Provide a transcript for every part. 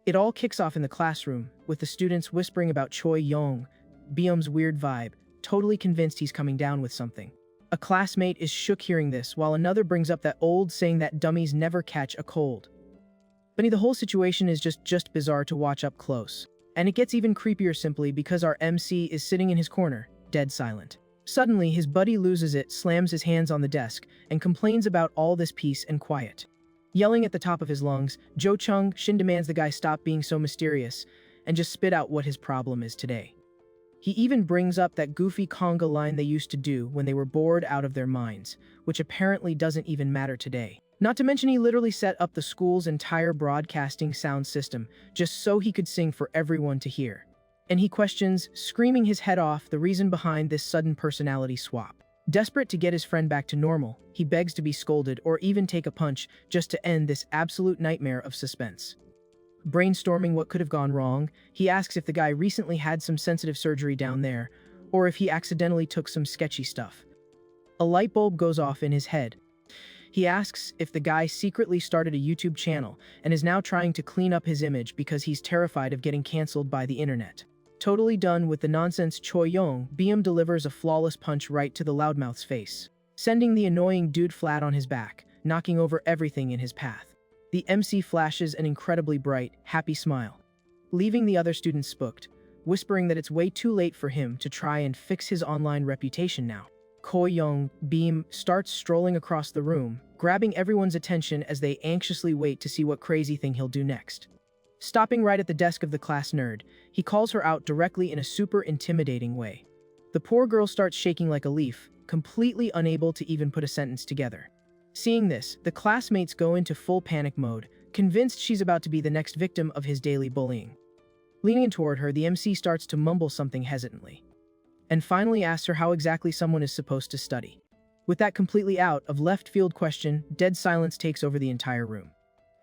It all kicks off in the classroom, with the students whispering about Choi Yong, Byum's weird vibe, totally convinced he's coming down with something. A classmate is shook hearing this, while another brings up that old saying that dummies never catch a cold. But the whole situation is just bizarre to watch up close. And it gets even creepier simply because our MC is sitting in his corner, dead silent. Suddenly, his buddy loses it, slams his hands on the desk, and complains about all this peace and quiet. Yelling at the top of his lungs, Jo Chung Shin demands the guy stop being so mysterious and just spit out what his problem is today. He even brings up that goofy conga line they used to do when they were bored out of their minds, which apparently doesn't even matter today. Not to mention he literally set up the school's entire broadcasting sound system just so he could sing for everyone to hear. And he questions, screaming his head off, the reason behind this sudden personality swap. Desperate to get his friend back to normal, he begs to be scolded or even take a punch just to end this absolute nightmare of suspense. Brainstorming what could have gone wrong, he asks if the guy recently had some sensitive surgery down there, or if he accidentally took some sketchy stuff. A light bulb goes off in his head. He asks if the guy secretly started a YouTube channel and is now trying to clean up his image because he's terrified of getting cancelled by the internet. Totally done with the nonsense, Choi Yong, Byum delivers a flawless punch right to the loudmouth's face, sending the annoying dude flat on his back, knocking over everything in his path. The MC flashes an incredibly bright, happy smile, leaving the other students spooked, whispering that it's way too late for him to try and fix his online reputation now. Choi Yong, Byum, starts strolling across the room, grabbing everyone's attention as they anxiously wait to see what crazy thing he'll do next. Stopping right at the desk of the class nerd, he calls her out directly in a super intimidating way. The poor girl starts shaking like a leaf, completely unable to even put a sentence together. Seeing this, the classmates go into full panic mode, convinced she's about to be the next victim of his daily bullying. Leaning toward her, the MC starts to mumble something hesitantly, and finally asks her how exactly someone is supposed to study. With that completely out of left field question, dead silence takes over the entire room.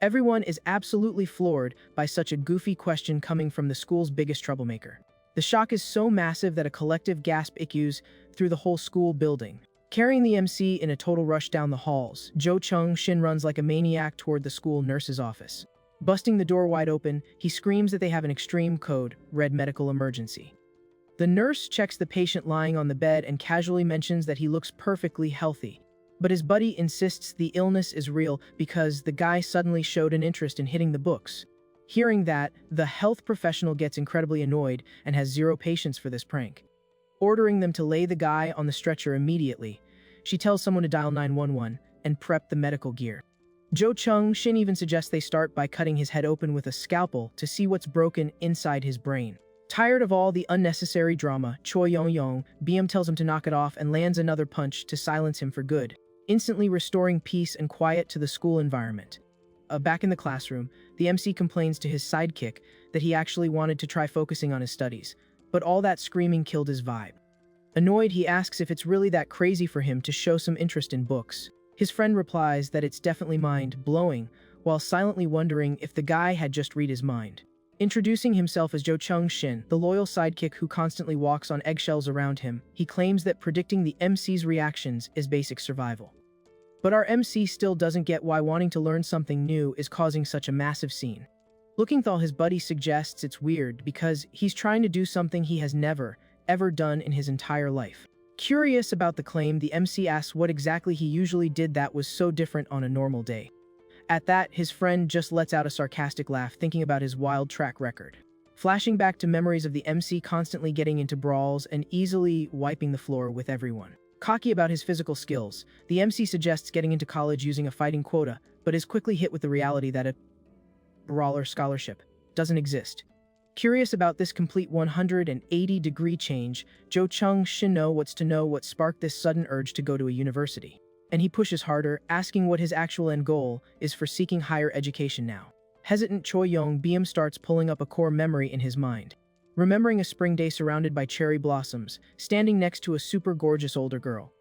Everyone is absolutely floored by such a goofy question coming from the school's biggest troublemaker. The shock is so massive that a collective gasp echoes through the whole school building. Carrying the MC in a total rush down the halls, Jo Chung Shin runs like a maniac toward the school nurse's office. Busting the door wide open, he screams that they have an extreme code, red medical emergency. The nurse checks the patient lying on the bed and casually mentions that he looks perfectly healthy. But his buddy insists the illness is real because the guy suddenly showed an interest in hitting the books. Hearing that, the health professional gets incredibly annoyed and has zero patience for this prank. Ordering them to lay the guy on the stretcher immediately, she tells someone to dial 911 and prep the medical gear. Jo Chung Shin even suggests they start by cutting his head open with a scalpel to see what's broken inside his brain. Tired of all the unnecessary drama, Choi Yong, Byum tells him to knock it off and lands another punch to silence him for good, instantly restoring peace and quiet to the school environment. Back in the classroom, the MC complains to his sidekick that he actually wanted to try focusing on his studies, but all that screaming killed his vibe. Annoyed, he asks if it's really that crazy for him to show some interest in books. His friend replies that it's definitely mind-blowing, while silently wondering if the guy had just read his mind. Introducing himself as Jo Chung Shin, the loyal sidekick who constantly walks on eggshells around him, he claims that predicting the MC's reactions is basic survival. But our MC still doesn't get why wanting to learn something new is causing such a massive scene. Looking his buddy suggests it's weird because he's trying to do something he has never, ever done in his entire life. Curious about the claim, the MC asks what exactly he usually did that was so different on a normal day. At that, his friend just lets out a sarcastic laugh, thinking about his wild track record. Flashing back to memories of the MC constantly getting into brawls and easily wiping the floor with everyone. Cocky about his physical skills, the MC suggests getting into college using a fighting quota, but is quickly hit with the reality that a brawler scholarship doesn't exist. Curious about this complete 180-degree change, Jo Chung Shin wants to know what sparked this sudden urge to go to a university. And he pushes harder, asking what his actual end goal is for seeking higher education now. Hesitant Choi Yong Byum starts pulling up a core memory in his mind. Remembering a spring day surrounded by cherry blossoms, standing next to a super gorgeous older girl,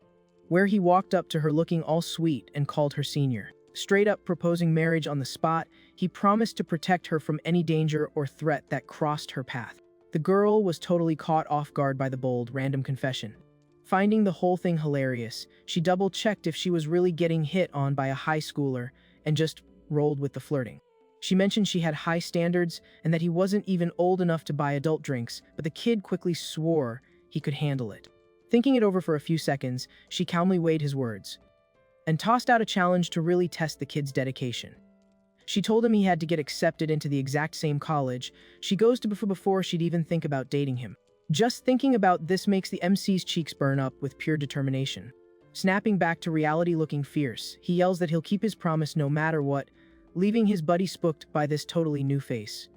where he walked up to her looking all sweet and called her senior. Straight up proposing marriage on the spot, he promised to protect her from any danger or threat that crossed her path. The girl was totally caught off guard by the bold, random confession. Finding the whole thing hilarious, she double-checked if she was really getting hit on by a high schooler and just rolled with the flirting. She mentioned she had high standards and that he wasn't even old enough to buy adult drinks, but the kid quickly swore he could handle it. Thinking it over for a few seconds, she calmly weighed his words and tossed out a challenge to really test the kid's dedication. She told him he had to get accepted into the exact same college she goes to before she'd even think about dating him. Just thinking about this makes the MC's cheeks burn up with pure determination. Snapping back to reality looking fierce, he yells that he'll keep his promise no matter what, leaving his buddy spooked by this totally new face.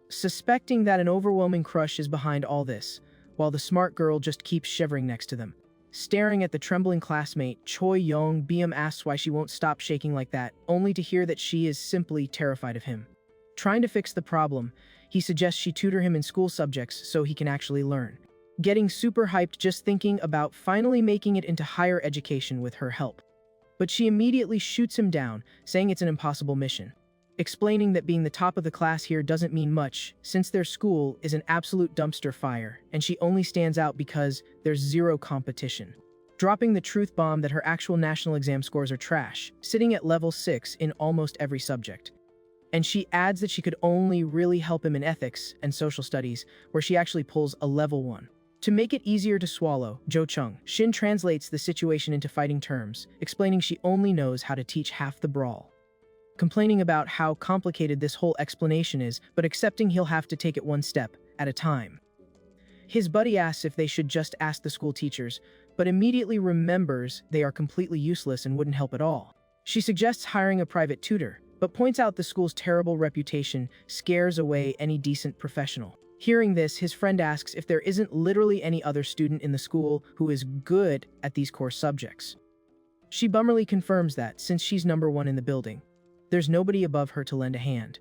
Suspecting that an overwhelming crush is behind all this, while the smart girl just keeps shivering next to them. Staring at the trembling classmate, Choi Young Byum asks why she won't stop shaking like that, only to hear that she is simply terrified of him. Trying to fix the problem, he suggests she tutor him in school subjects so he can actually learn. Getting super hyped just thinking about finally making it into higher education with her help. But she immediately shoots him down, saying it's an impossible mission. Explaining that being the top of the class here doesn't mean much, since their school is an absolute dumpster fire, and she only stands out because there's zero competition. Dropping the truth bomb that her actual national exam scores are trash, sitting at level 6 in almost every subject. And she adds that she could only really help him in ethics and social studies, where she actually pulls a level 1. To make it easier to swallow, Jo Chung Shin translates the situation into fighting terms, explaining she only knows how to teach half the brawl. Complaining about how complicated this whole explanation is, but accepting he'll have to take it one step at a time. His buddy asks if they should just ask the school teachers, but immediately remembers they are completely useless and wouldn't help at all. She suggests hiring a private tutor, but points out the school's terrible reputation scares away any decent professional. Hearing this, his friend asks if there isn't literally any other student in the school who is good at these core subjects. She bummerly confirms that, since she's number 1 in the building, there's nobody above her to lend a hand.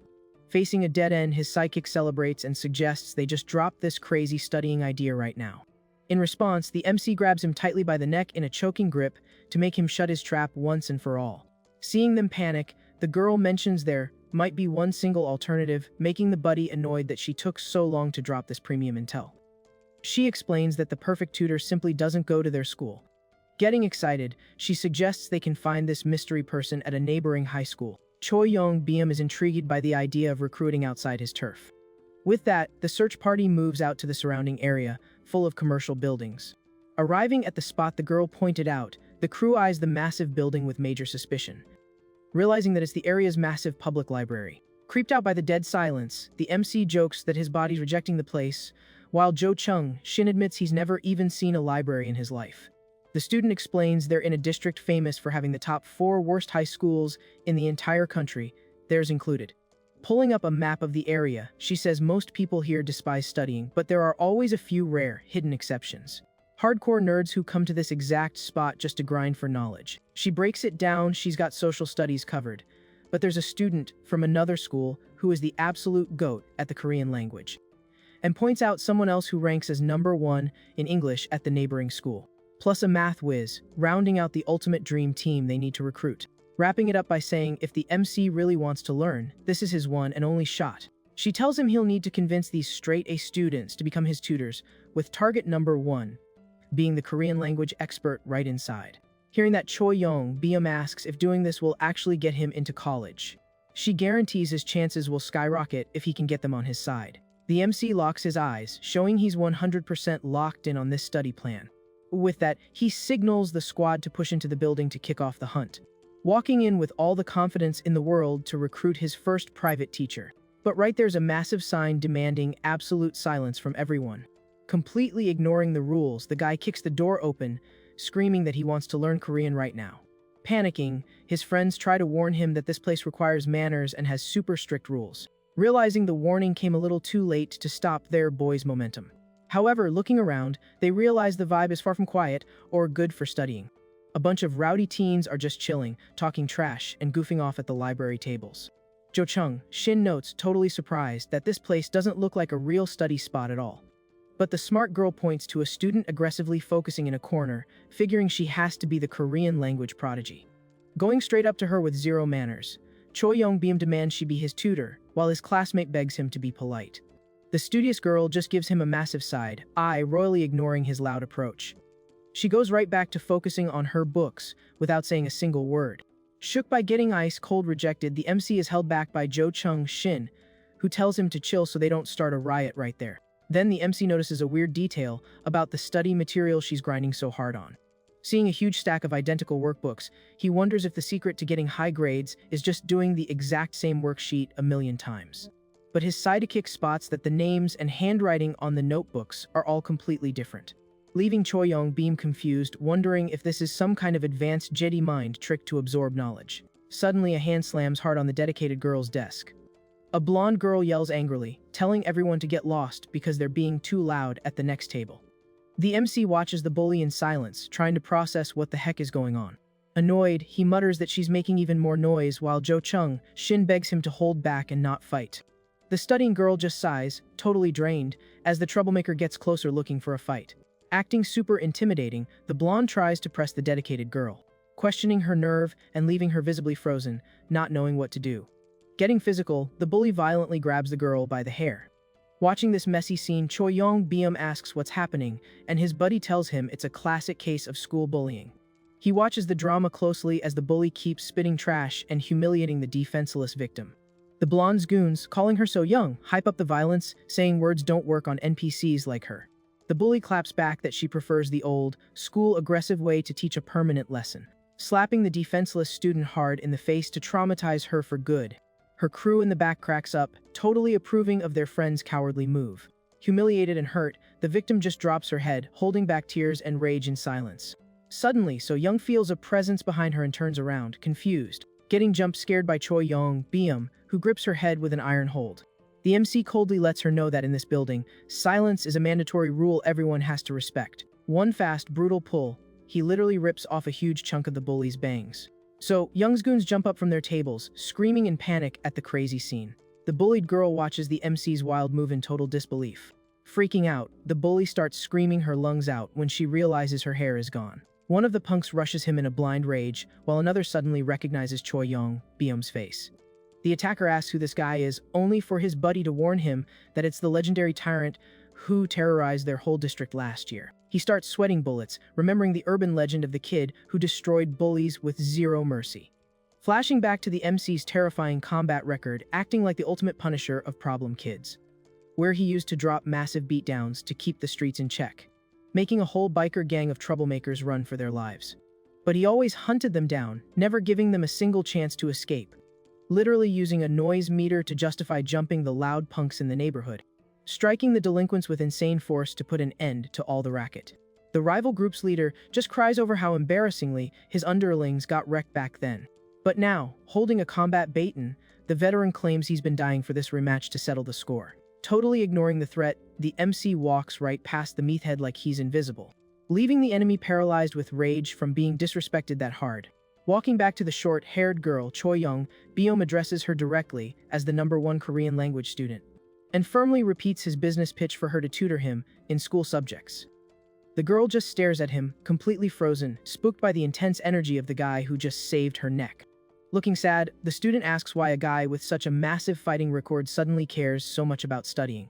Facing a dead end, his psychic celebrates and suggests they just drop this crazy studying idea right now. In response, the MC grabs him tightly by the neck in a choking grip to make him shut his trap once and for all. Seeing them panic, the girl mentions there might be one single alternative, making the buddy annoyed that she took so long to drop this premium intel. She explains that the perfect tutor simply doesn't go to their school. Getting excited, she suggests they can find this mystery person at a neighboring high school. Choi Young Byum is intrigued by the idea of recruiting outside his turf. With that, the search party moves out to the surrounding area, full of commercial buildings. Arriving at the spot the girl pointed out, the crew eyes the massive building with major suspicion, realizing that it's the area's massive public library. Creeped out by the dead silence, the MC jokes that his body's rejecting the place, while Jo Chung Shin admits he's never even seen a library in his life. The student explains they're in a district famous for having the top 4 worst high schools in the entire country, theirs included. Pulling up a map of the area, she says most people here despise studying, but there are always a few rare, hidden exceptions. Hardcore nerds who come to this exact spot just to grind for knowledge. She breaks it down, she's got social studies covered, but there's a student from another school who is the absolute GOAT at the Korean language, and points out someone else who ranks as number 1 in English at the neighboring school. Plus a math whiz, rounding out the ultimate dream team they need to recruit. Wrapping it up by saying if the MC really wants to learn, this is his one and only shot. She tells him he'll need to convince these straight-A students to become his tutors, with target number 1 being the Korean language expert right inside. Hearing that, Choi Young Byum asks if doing this will actually get him into college. She guarantees his chances will skyrocket if he can get them on his side. The MC locks his eyes, showing he's 100% locked in on this study plan. With that, he signals the squad to push into the building to kick off the hunt, walking in with all the confidence in the world to recruit his first private teacher. But right there's a massive sign demanding absolute silence from everyone. Completely ignoring the rules, the guy kicks the door open, screaming that he wants to learn Korean right now. Panicking, his friends try to warn him that this place requires manners and has super strict rules. Realizing the warning came a little too late to stop their boys' momentum. However, looking around, they realize the vibe is far from quiet or good for studying. A bunch of rowdy teens are just chilling, talking trash, and goofing off at the library tables. Jo Chung Shin notes, totally surprised, that this place doesn't look like a real study spot at all. But the smart girl points to a student aggressively focusing in a corner, figuring she has to be the Korean language prodigy. Going straight up to her with zero manners, Choi Young Byum demands she be his tutor, while his classmate begs him to be polite. The studious girl just gives him a massive side eye, royally ignoring his loud approach. She goes right back to focusing on her books without saying a single word. Shook by getting ice-cold rejected, the MC is held back by Jo Chung Shin, who tells him to chill so they don't start a riot right there. Then the MC notices a weird detail about the study material she's grinding so hard on. Seeing a huge stack of identical workbooks, he wonders if the secret to getting high grades is just doing the exact same worksheet a million times. But his sidekick spots that the names and handwriting on the notebooks are all completely different, leaving Choi Young-beam confused, wondering if this is some kind of advanced Jedi mind trick to absorb knowledge. Suddenly, a hand slams hard on the dedicated girl's desk. A blonde girl yells angrily, telling everyone to get lost because they're being too loud at the next table. The MC watches the bully in silence, trying to process what the heck is going on. Annoyed, he mutters that she's making even more noise while Jo Chung Shin begs him to hold back and not fight. The studying girl just sighs, totally drained, as the troublemaker gets closer looking for a fight. Acting super intimidating, the blonde tries to press the dedicated girl, questioning her nerve and leaving her visibly frozen, not knowing what to do. Getting physical, the bully violently grabs the girl by the hair. Watching this messy scene, Choi Young-beom asks what's happening, and his buddy tells him it's a classic case of school bullying. He watches the drama closely as the bully keeps spitting trash and humiliating the defenseless victim. The blonde's goons, calling her so young, hype up the violence, saying words don't work on NPCs like her. The bully claps back that she prefers the old, school aggressive way to teach a permanent lesson, slapping the defenseless student hard in the face to traumatize her for good. Her crew in the back cracks up, totally approving of their friend's cowardly move. Humiliated and hurt, the victim just drops her head, holding back tears and rage in silence. Suddenly, So Young feels a presence behind her and turns around, confused, getting jump-scared by Choi Young-beom, who grips her head with an iron hold. The MC coldly lets her know that in this building, silence is a mandatory rule everyone has to respect. One fast, brutal pull, he literally rips off a huge chunk of the bully's bangs. So, Young's goons jump up from their tables, screaming in panic at the crazy scene. The bullied girl watches the MC's wild move in total disbelief. Freaking out, the bully starts screaming her lungs out when she realizes her hair is gone. One of the punks rushes him in a blind rage, while another suddenly recognizes Choi Young-beom's face. The attacker asks who this guy is, only for his buddy to warn him that it's the legendary tyrant who terrorized their whole district last year. He starts sweating bullets, remembering the urban legend of the kid who destroyed bullies with zero mercy. Flashing back to the MC's terrifying combat record, acting like the ultimate punisher of problem kids, where he used to drop massive beatdowns to keep the streets in check, making a whole biker gang of troublemakers run for their lives. But he always hunted them down, never giving them a single chance to escape, literally using a noise meter to justify jumping the loud punks in the neighborhood, striking the delinquents with insane force to put an end to all the racket. The rival group's leader just cries over how embarrassingly his underlings got wrecked back then. But now, holding a combat baton, the veteran claims he's been dying for this rematch to settle the score. Totally ignoring the threat, the MC walks right past the meathead like he's invisible, leaving the enemy paralyzed with rage from being disrespected that hard. Walking back to the short-haired girl, Choi Young-beom addresses her directly as the #1 Korean language student, and firmly repeats his business pitch for her to tutor him in school subjects. The girl just stares at him, completely frozen, spooked by the intense energy of the guy who just saved her neck. Looking sad, the student asks why a guy with such a massive fighting record suddenly cares so much about studying.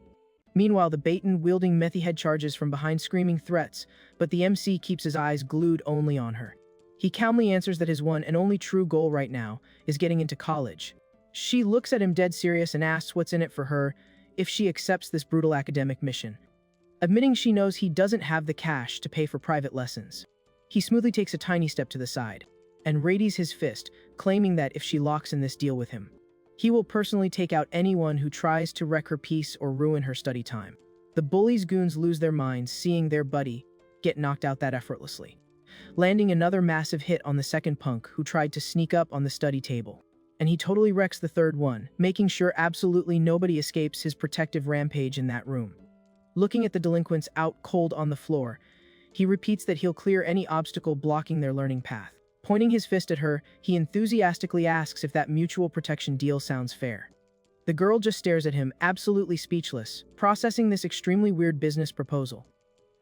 Meanwhile, the baton-wielding methyhead charges from behind screaming threats, but the MC keeps his eyes glued only on her. He calmly answers that his one and only true goal right now is getting into college. She looks at him dead serious and asks what's in it for her if she accepts this brutal academic mission, admitting she knows he doesn't have the cash to pay for private lessons. He smoothly takes a tiny step to the side and raises his fist, claiming that if she locks in this deal with him, he will personally take out anyone who tries to wreck her peace or ruin her study time. The bully's goons lose their minds seeing their buddy get knocked out that effortlessly, landing another massive hit on the second punk who tried to sneak up on the study table. And he totally wrecks the third one, making sure absolutely nobody escapes his protective rampage in that room. Looking at the delinquents out cold on the floor, he repeats that he'll clear any obstacle blocking their learning path. Pointing his fist at her, he enthusiastically asks if that mutual protection deal sounds fair. The girl just stares at him, absolutely speechless, processing this extremely weird business proposal.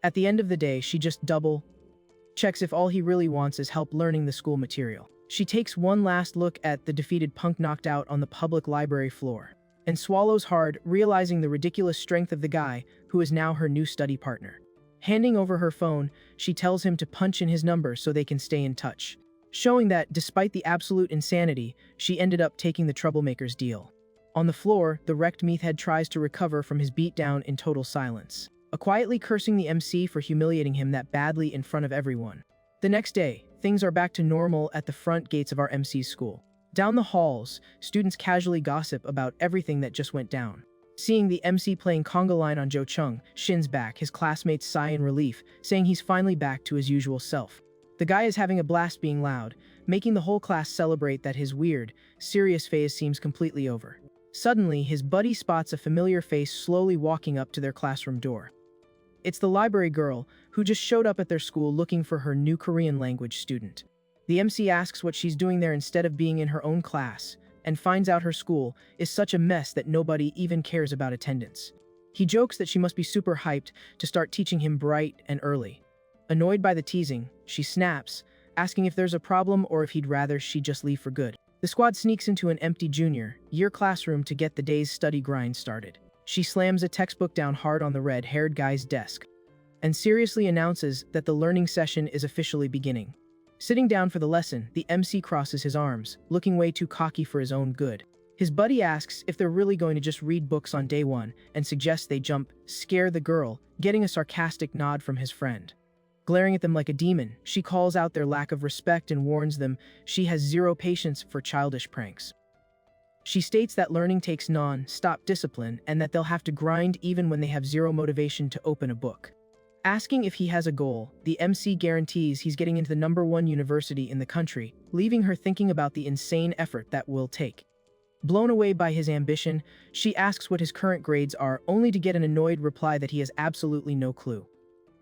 At the end of the day, she just double-checks if all he really wants is help learning the school material. She takes one last look at the defeated punk knocked out on the public library floor, and swallows hard, realizing the ridiculous strength of the guy who is now her new study partner. Handing over her phone, she tells him to punch in his number so they can stay in touch. showing that, despite the absolute insanity, she ended up taking the troublemaker's deal. On the floor, the wrecked meathead tries to recover from his beatdown in total silence, quietly cursing the MC for humiliating him that badly in front of everyone. The next day, things are back to normal at the front gates of our MC's school. Down the halls, students casually gossip about everything that just went down. Seeing the MC playing conga line on Jo Chung, Shin's back, his classmates sigh in relief, saying he's finally back to his usual self. The guy is having a blast being loud, making the whole class celebrate that his weird, serious phase seems completely over. Suddenly, his buddy spots a familiar face slowly walking up to their classroom door. It's the library girl, who just showed up at their school looking for her new Korean language student. The MC asks what she's doing there instead of being in her own class, and finds out her school is such a mess that nobody even cares about attendance. He jokes that she must be super hyped to start teaching him bright and early. Annoyed by the teasing, she snaps, asking if there's a problem or if he'd rather she just leave for good. The squad sneaks into an empty junior year classroom to get the day's study grind started. She slams a textbook down hard on the red-haired guy's desk and seriously announces that the learning session is officially beginning. Sitting down for the lesson, the MC crosses his arms, looking way too cocky for his own good. His buddy asks if they're really going to just read books on day one and suggests they scare the girl, getting a sarcastic nod from his friend. Glaring at them like a demon, she calls out their lack of respect and warns them she has zero patience for childish pranks. She states that learning takes non-stop discipline and that they'll have to grind even when they have zero motivation to open a book. Asking if he has a goal, the MC guarantees he's getting into the #1 university in the country, leaving her thinking about the insane effort that will take. Blown away by his ambition, she asks what his current grades are, only to get an annoyed reply that he has absolutely no clue.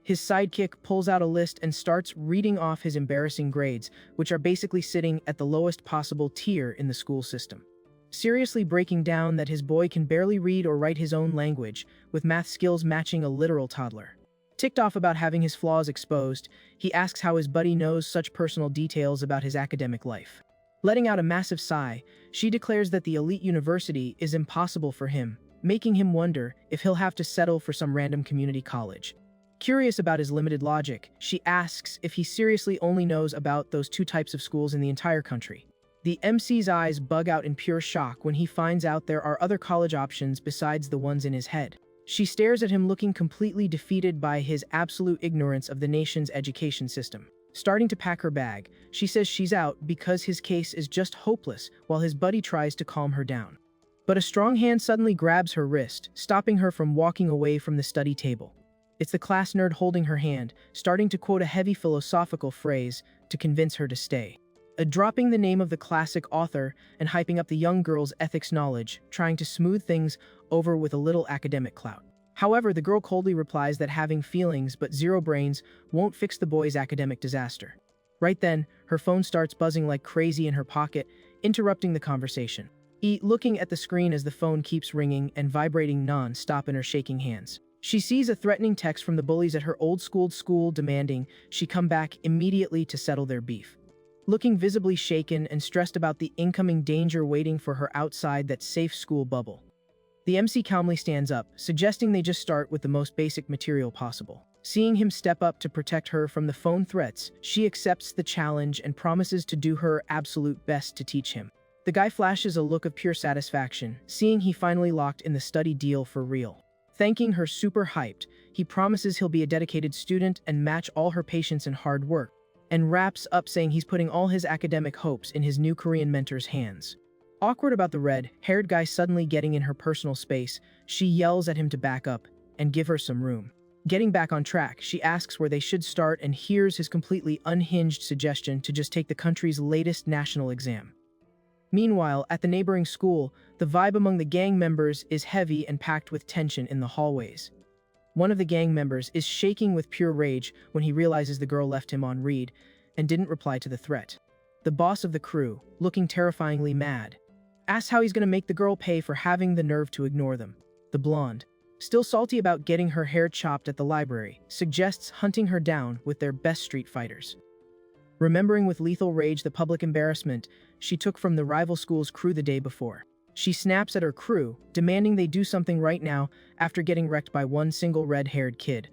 His sidekick pulls out a list and starts reading off his embarrassing grades, which are basically sitting at the lowest possible tier in the school system. Seriously breaking down that his boy can barely read or write his own language, with math skills matching a literal toddler. Ticked off about having his flaws exposed, he asks how his buddy knows such personal details about his academic life. Letting out a massive sigh, she declares that the elite university is impossible for him, making him wonder if he'll have to settle for some random community college. Curious about his limited logic, she asks if he seriously only knows about those 2 types of schools in the entire country. The MC's eyes bug out in pure shock when he finds out there are other college options besides the ones in his head. She stares at him looking completely defeated by his absolute ignorance of the nation's education system. Starting to pack her bag, she says she's out because his case is just hopeless while his buddy tries to calm her down. But a strong hand suddenly grabs her wrist, stopping her from walking away from the study table. It's the class nerd holding her hand, starting to quote a heavy philosophical phrase to convince her to stay. Dropping the name of the classic author and hyping up the young girl's ethics knowledge, trying to smooth things over with a little academic clout. However, the girl coldly replies that having feelings but zero brains won't fix the boy's academic disaster. Right then, her phone starts buzzing like crazy in her pocket, interrupting the conversation. Looking at the screen as the phone keeps ringing and vibrating non-stop in her shaking hands. She sees a threatening text from the bullies at her old-schooled school demanding she come back immediately to settle their beef. Looking visibly shaken and stressed about the incoming danger waiting for her outside that safe school bubble. The MC calmly stands up, suggesting they just start with the most basic material possible. Seeing him step up to protect her from the phone threats, she accepts the challenge and promises to do her absolute best to teach him. The guy flashes a look of pure satisfaction, seeing he finally locked in the study deal for real. Thanking her super hyped, he promises he'll be a dedicated student and match all her patience and hard work, and wraps up saying he's putting all his academic hopes in his new Korean mentor's hands. Awkward about the red-haired guy suddenly getting in her personal space, she yells at him to back up and give her some room. Getting back on track, she asks where they should start and hears his completely unhinged suggestion to just take the country's latest national exam. Meanwhile, at the neighboring school, the vibe among the gang members is heavy and packed with tension in the hallways. One of the gang members is shaking with pure rage when he realizes the girl left him on read and didn't reply to the threat. The boss of the crew, looking terrifyingly mad, asks how he's going to make the girl pay for having the nerve to ignore them. The blonde, still salty about getting her hair chopped at the library, suggests hunting her down with their best street fighters. Remembering with lethal rage the public embarrassment she took from the rival school's crew the day before, she snaps at her crew, demanding they do something right now after getting wrecked by one single red-haired kid.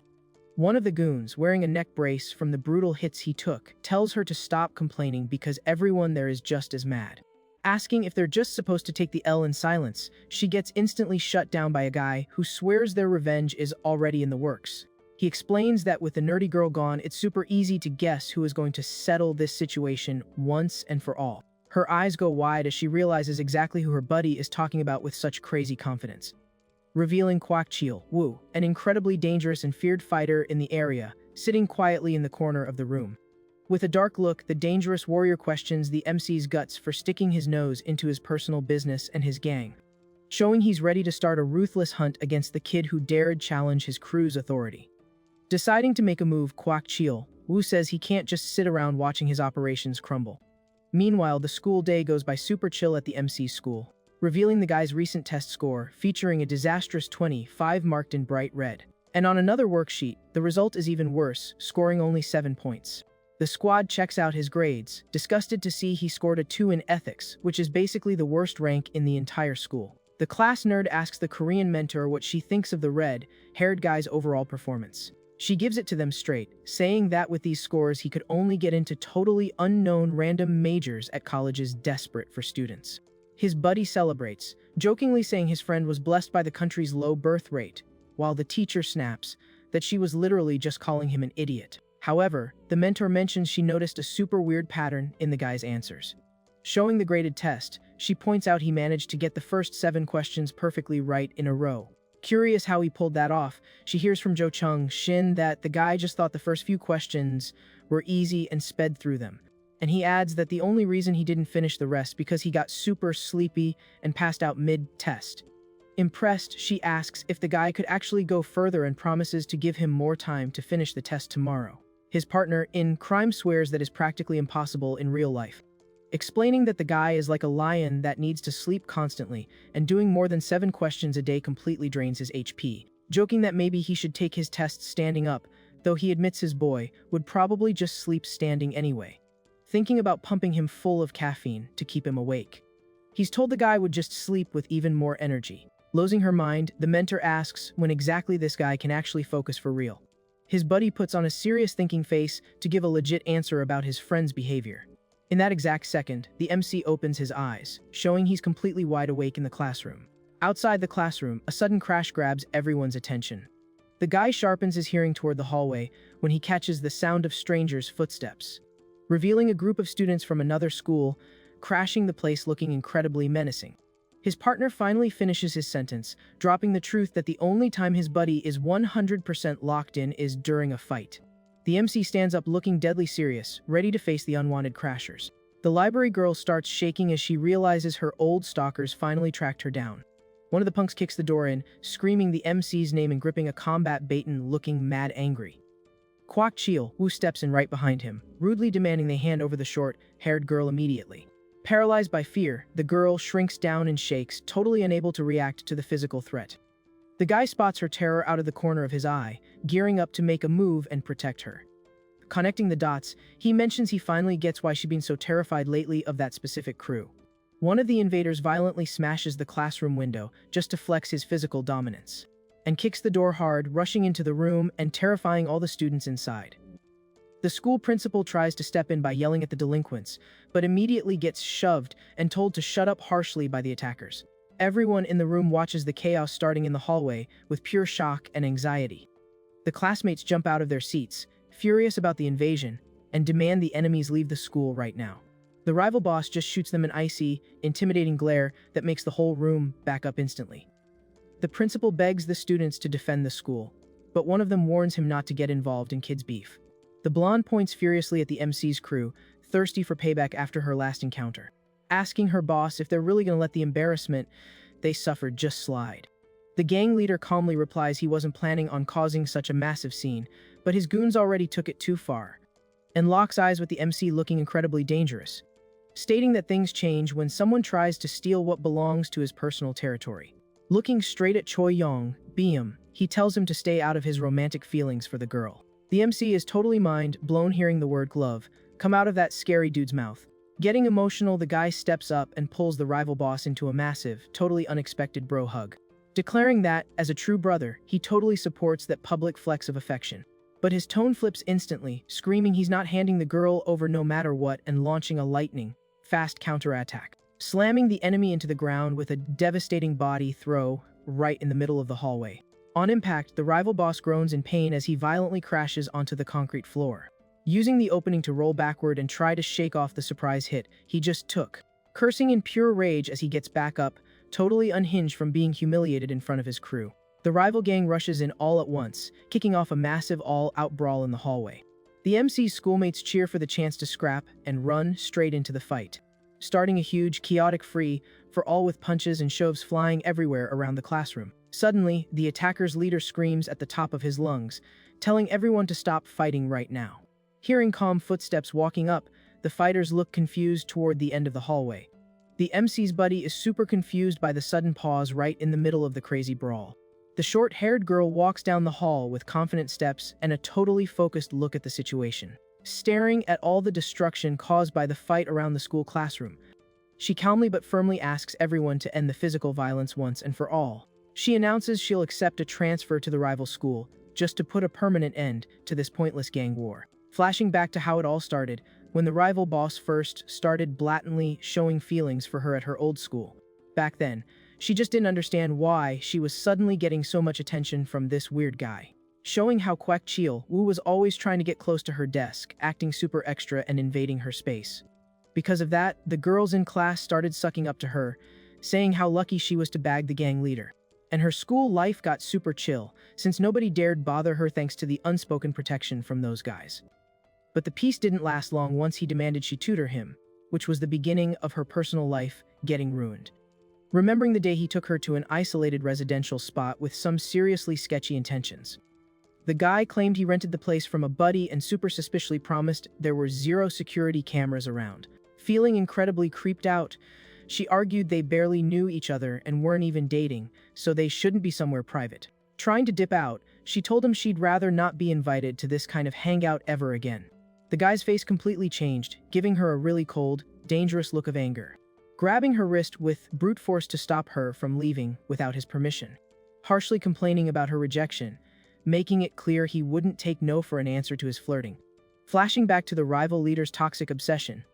One of the goons, wearing a neck brace from the brutal hits he took, tells her to stop complaining because everyone there is just as mad. Asking if they're just supposed to take the L in silence, she gets instantly shut down by a guy who swears their revenge is already in the works. He explains that with the nerdy girl gone, it's super easy to guess who is going to settle this situation once and for all. Her eyes go wide as she realizes exactly who her buddy is talking about with such crazy confidence. Revealing Kwak Woo, an incredibly dangerous and feared fighter in the area, sitting quietly in the corner of the room. With a dark look, the dangerous warrior questions the MC's guts for sticking his nose into his personal business and his gang, showing he's ready to start a ruthless hunt against the kid who dared challenge his crew's authority. Deciding to make a move, Kwak Woo says he can't just sit around watching his operations crumble. Meanwhile, the school day goes by super chill at the MC's school, revealing the guy's recent test score, featuring a disastrous 25 marked in bright red. And on another worksheet, the result is even worse, scoring only 7 points. The squad checks out his grades, disgusted to see he scored a 2 in ethics, which is basically the worst rank in the entire school. The class nerd asks the Korean mentor what she thinks of the red-haired guy's overall performance. She gives it to them straight, saying that with these scores he could only get into totally unknown random majors at colleges desperate for students. His buddy celebrates, jokingly saying his friend was blessed by the country's low birth rate, while the teacher snaps that she was literally just calling him an idiot. However, the mentor mentions she noticed a super weird pattern in the guy's answers. Showing the graded test, she points out he managed to get the first 7 questions perfectly right in a row. Curious how he pulled that off, she hears from Jo Chung Shin that the guy just thought the first few questions were easy and sped through them. And he adds that the only reason he didn't finish the rest because he got super sleepy and passed out mid-test. Impressed, she asks if the guy could actually go further and promises to give him more time to finish the test tomorrow. His partner in crime swears that is practically impossible in real life, explaining that the guy is like a lion that needs to sleep constantly, and doing more than 7 questions a day completely drains his HP, joking that maybe he should take his tests standing up, though he admits his boy would probably just sleep standing anyway, thinking about pumping him full of caffeine to keep him awake. He's told the guy would just sleep with even more energy. Losing her mind, the mentor asks when exactly this guy can actually focus for real. His buddy puts on a serious thinking face to give a legit answer about his friend's behavior. In that exact second, the MC opens his eyes, showing he's completely wide awake in the classroom. Outside the classroom, a sudden crash grabs everyone's attention. The guy sharpens his hearing toward the hallway when he catches the sound of strangers' footsteps, revealing a group of students from another school, crashing the place looking incredibly menacing. His partner finally finishes his sentence, dropping the truth that the only time his buddy is 100% locked in is during a fight. The MC stands up looking deadly serious, ready to face the unwanted crashers. The library girl starts shaking as she realizes her old stalkers finally tracked her down. One of the punks kicks the door in, screaming the MC's name and gripping a combat baton looking mad angry. Kwak Woo steps in right behind him, rudely demanding they hand over the short-haired girl immediately. Paralyzed by fear, the girl shrinks down and shakes, totally unable to react to the physical threat. The guy spots her terror out of the corner of his eye, gearing up to make a move and protect her. Connecting the dots, he mentions he finally gets why she's been so terrified lately of that specific crew. One of the invaders violently smashes the classroom window just to flex his physical dominance, and kicks the door hard, rushing into the room and terrifying all the students inside. The school principal tries to step in by yelling at the delinquents, but immediately gets shoved and told to shut up harshly by the attackers. Everyone in the room watches the chaos starting in the hallway with pure shock and anxiety. The classmates jump out of their seats, furious about the invasion, and demand the enemies leave the school right now. The rival boss just shoots them an icy, intimidating glare that makes the whole room back up instantly. The principal begs the students to defend the school, but one of them warns him not to get involved in kids' beef. The blonde points furiously at the MC's crew, thirsty for payback after her last encounter, asking her boss if they're really going to let the embarrassment they suffered just slide. The gang leader calmly replies he wasn't planning on causing such a massive scene, but his goons already took it too far, and locks eyes with the MC looking incredibly dangerous, stating that things change when someone tries to steal what belongs to his personal territory. Looking straight at Choi Yong, Byum, he tells him to stay out of his romantic feelings for the girl. The MC is totally mind-blown hearing the word glove come out of that scary dude's mouth. Getting emotional, the guy steps up and pulls the rival boss into a massive, totally unexpected bro hug, declaring that, as a true brother, he totally supports that public flex of affection. But his tone flips instantly, screaming he's not handing the girl over no matter what and launching a lightning, fast counterattack, slamming the enemy into the ground with a devastating body throw right in the middle of the hallway. On impact, the rival boss groans in pain as he violently crashes onto the concrete floor. Using the opening to roll backward and try to shake off the surprise hit he just took, cursing in pure rage as he gets back up, totally unhinged from being humiliated in front of his crew. The rival gang rushes in all at once, kicking off a massive all-out brawl in the hallway. The MC's schoolmates cheer for the chance to scrap and run straight into the fight, starting a huge, chaotic free-for-all with punches and shoves flying everywhere around the classroom. Suddenly, the attacker's leader screams at the top of his lungs, telling everyone to stop fighting right now. Hearing calm footsteps walking up, the fighters look confused toward the end of the hallway. The MC's buddy is super confused by the sudden pause right in the middle of the crazy brawl. The short-haired girl walks down the hall with confident steps and a totally focused look at the situation, staring at all the destruction caused by the fight around the school classroom. She calmly but firmly asks everyone to end the physical violence once and for all. She announces she'll accept a transfer to the rival school, just to put a permanent end to this pointless gang war. Flashing back to how it all started, when the rival boss first started blatantly showing feelings for her at her old school. Back then, she just didn't understand why she was suddenly getting so much attention from this weird guy. Showing how Kwak Chil Wu was always trying to get close to her desk, acting super extra and invading her space. Because of that, the girls in class started sucking up to her, saying how lucky she was to bag the gang leader. And her school life got super chill, since nobody dared bother her thanks to the unspoken protection from those guys. But the peace didn't last long once he demanded she tutor him, which was the beginning of her personal life getting ruined. Remembering the day he took her to an isolated residential spot with some seriously sketchy intentions. The guy claimed he rented the place from a buddy and super suspiciously promised there were 0 security cameras around. Feeling incredibly creeped out, she argued they barely knew each other and weren't even dating, so they shouldn't be somewhere private. Trying to dip out, she told him she'd rather not be invited to this kind of hangout ever again. The guy's face completely changed, giving her a really cold, dangerous look of anger. Grabbing her wrist with brute force to stop her from leaving without his permission. Harshly complaining about her rejection, making it clear he wouldn't take no for an answer to his flirting. Flashing back to the rival leader's toxic obsession,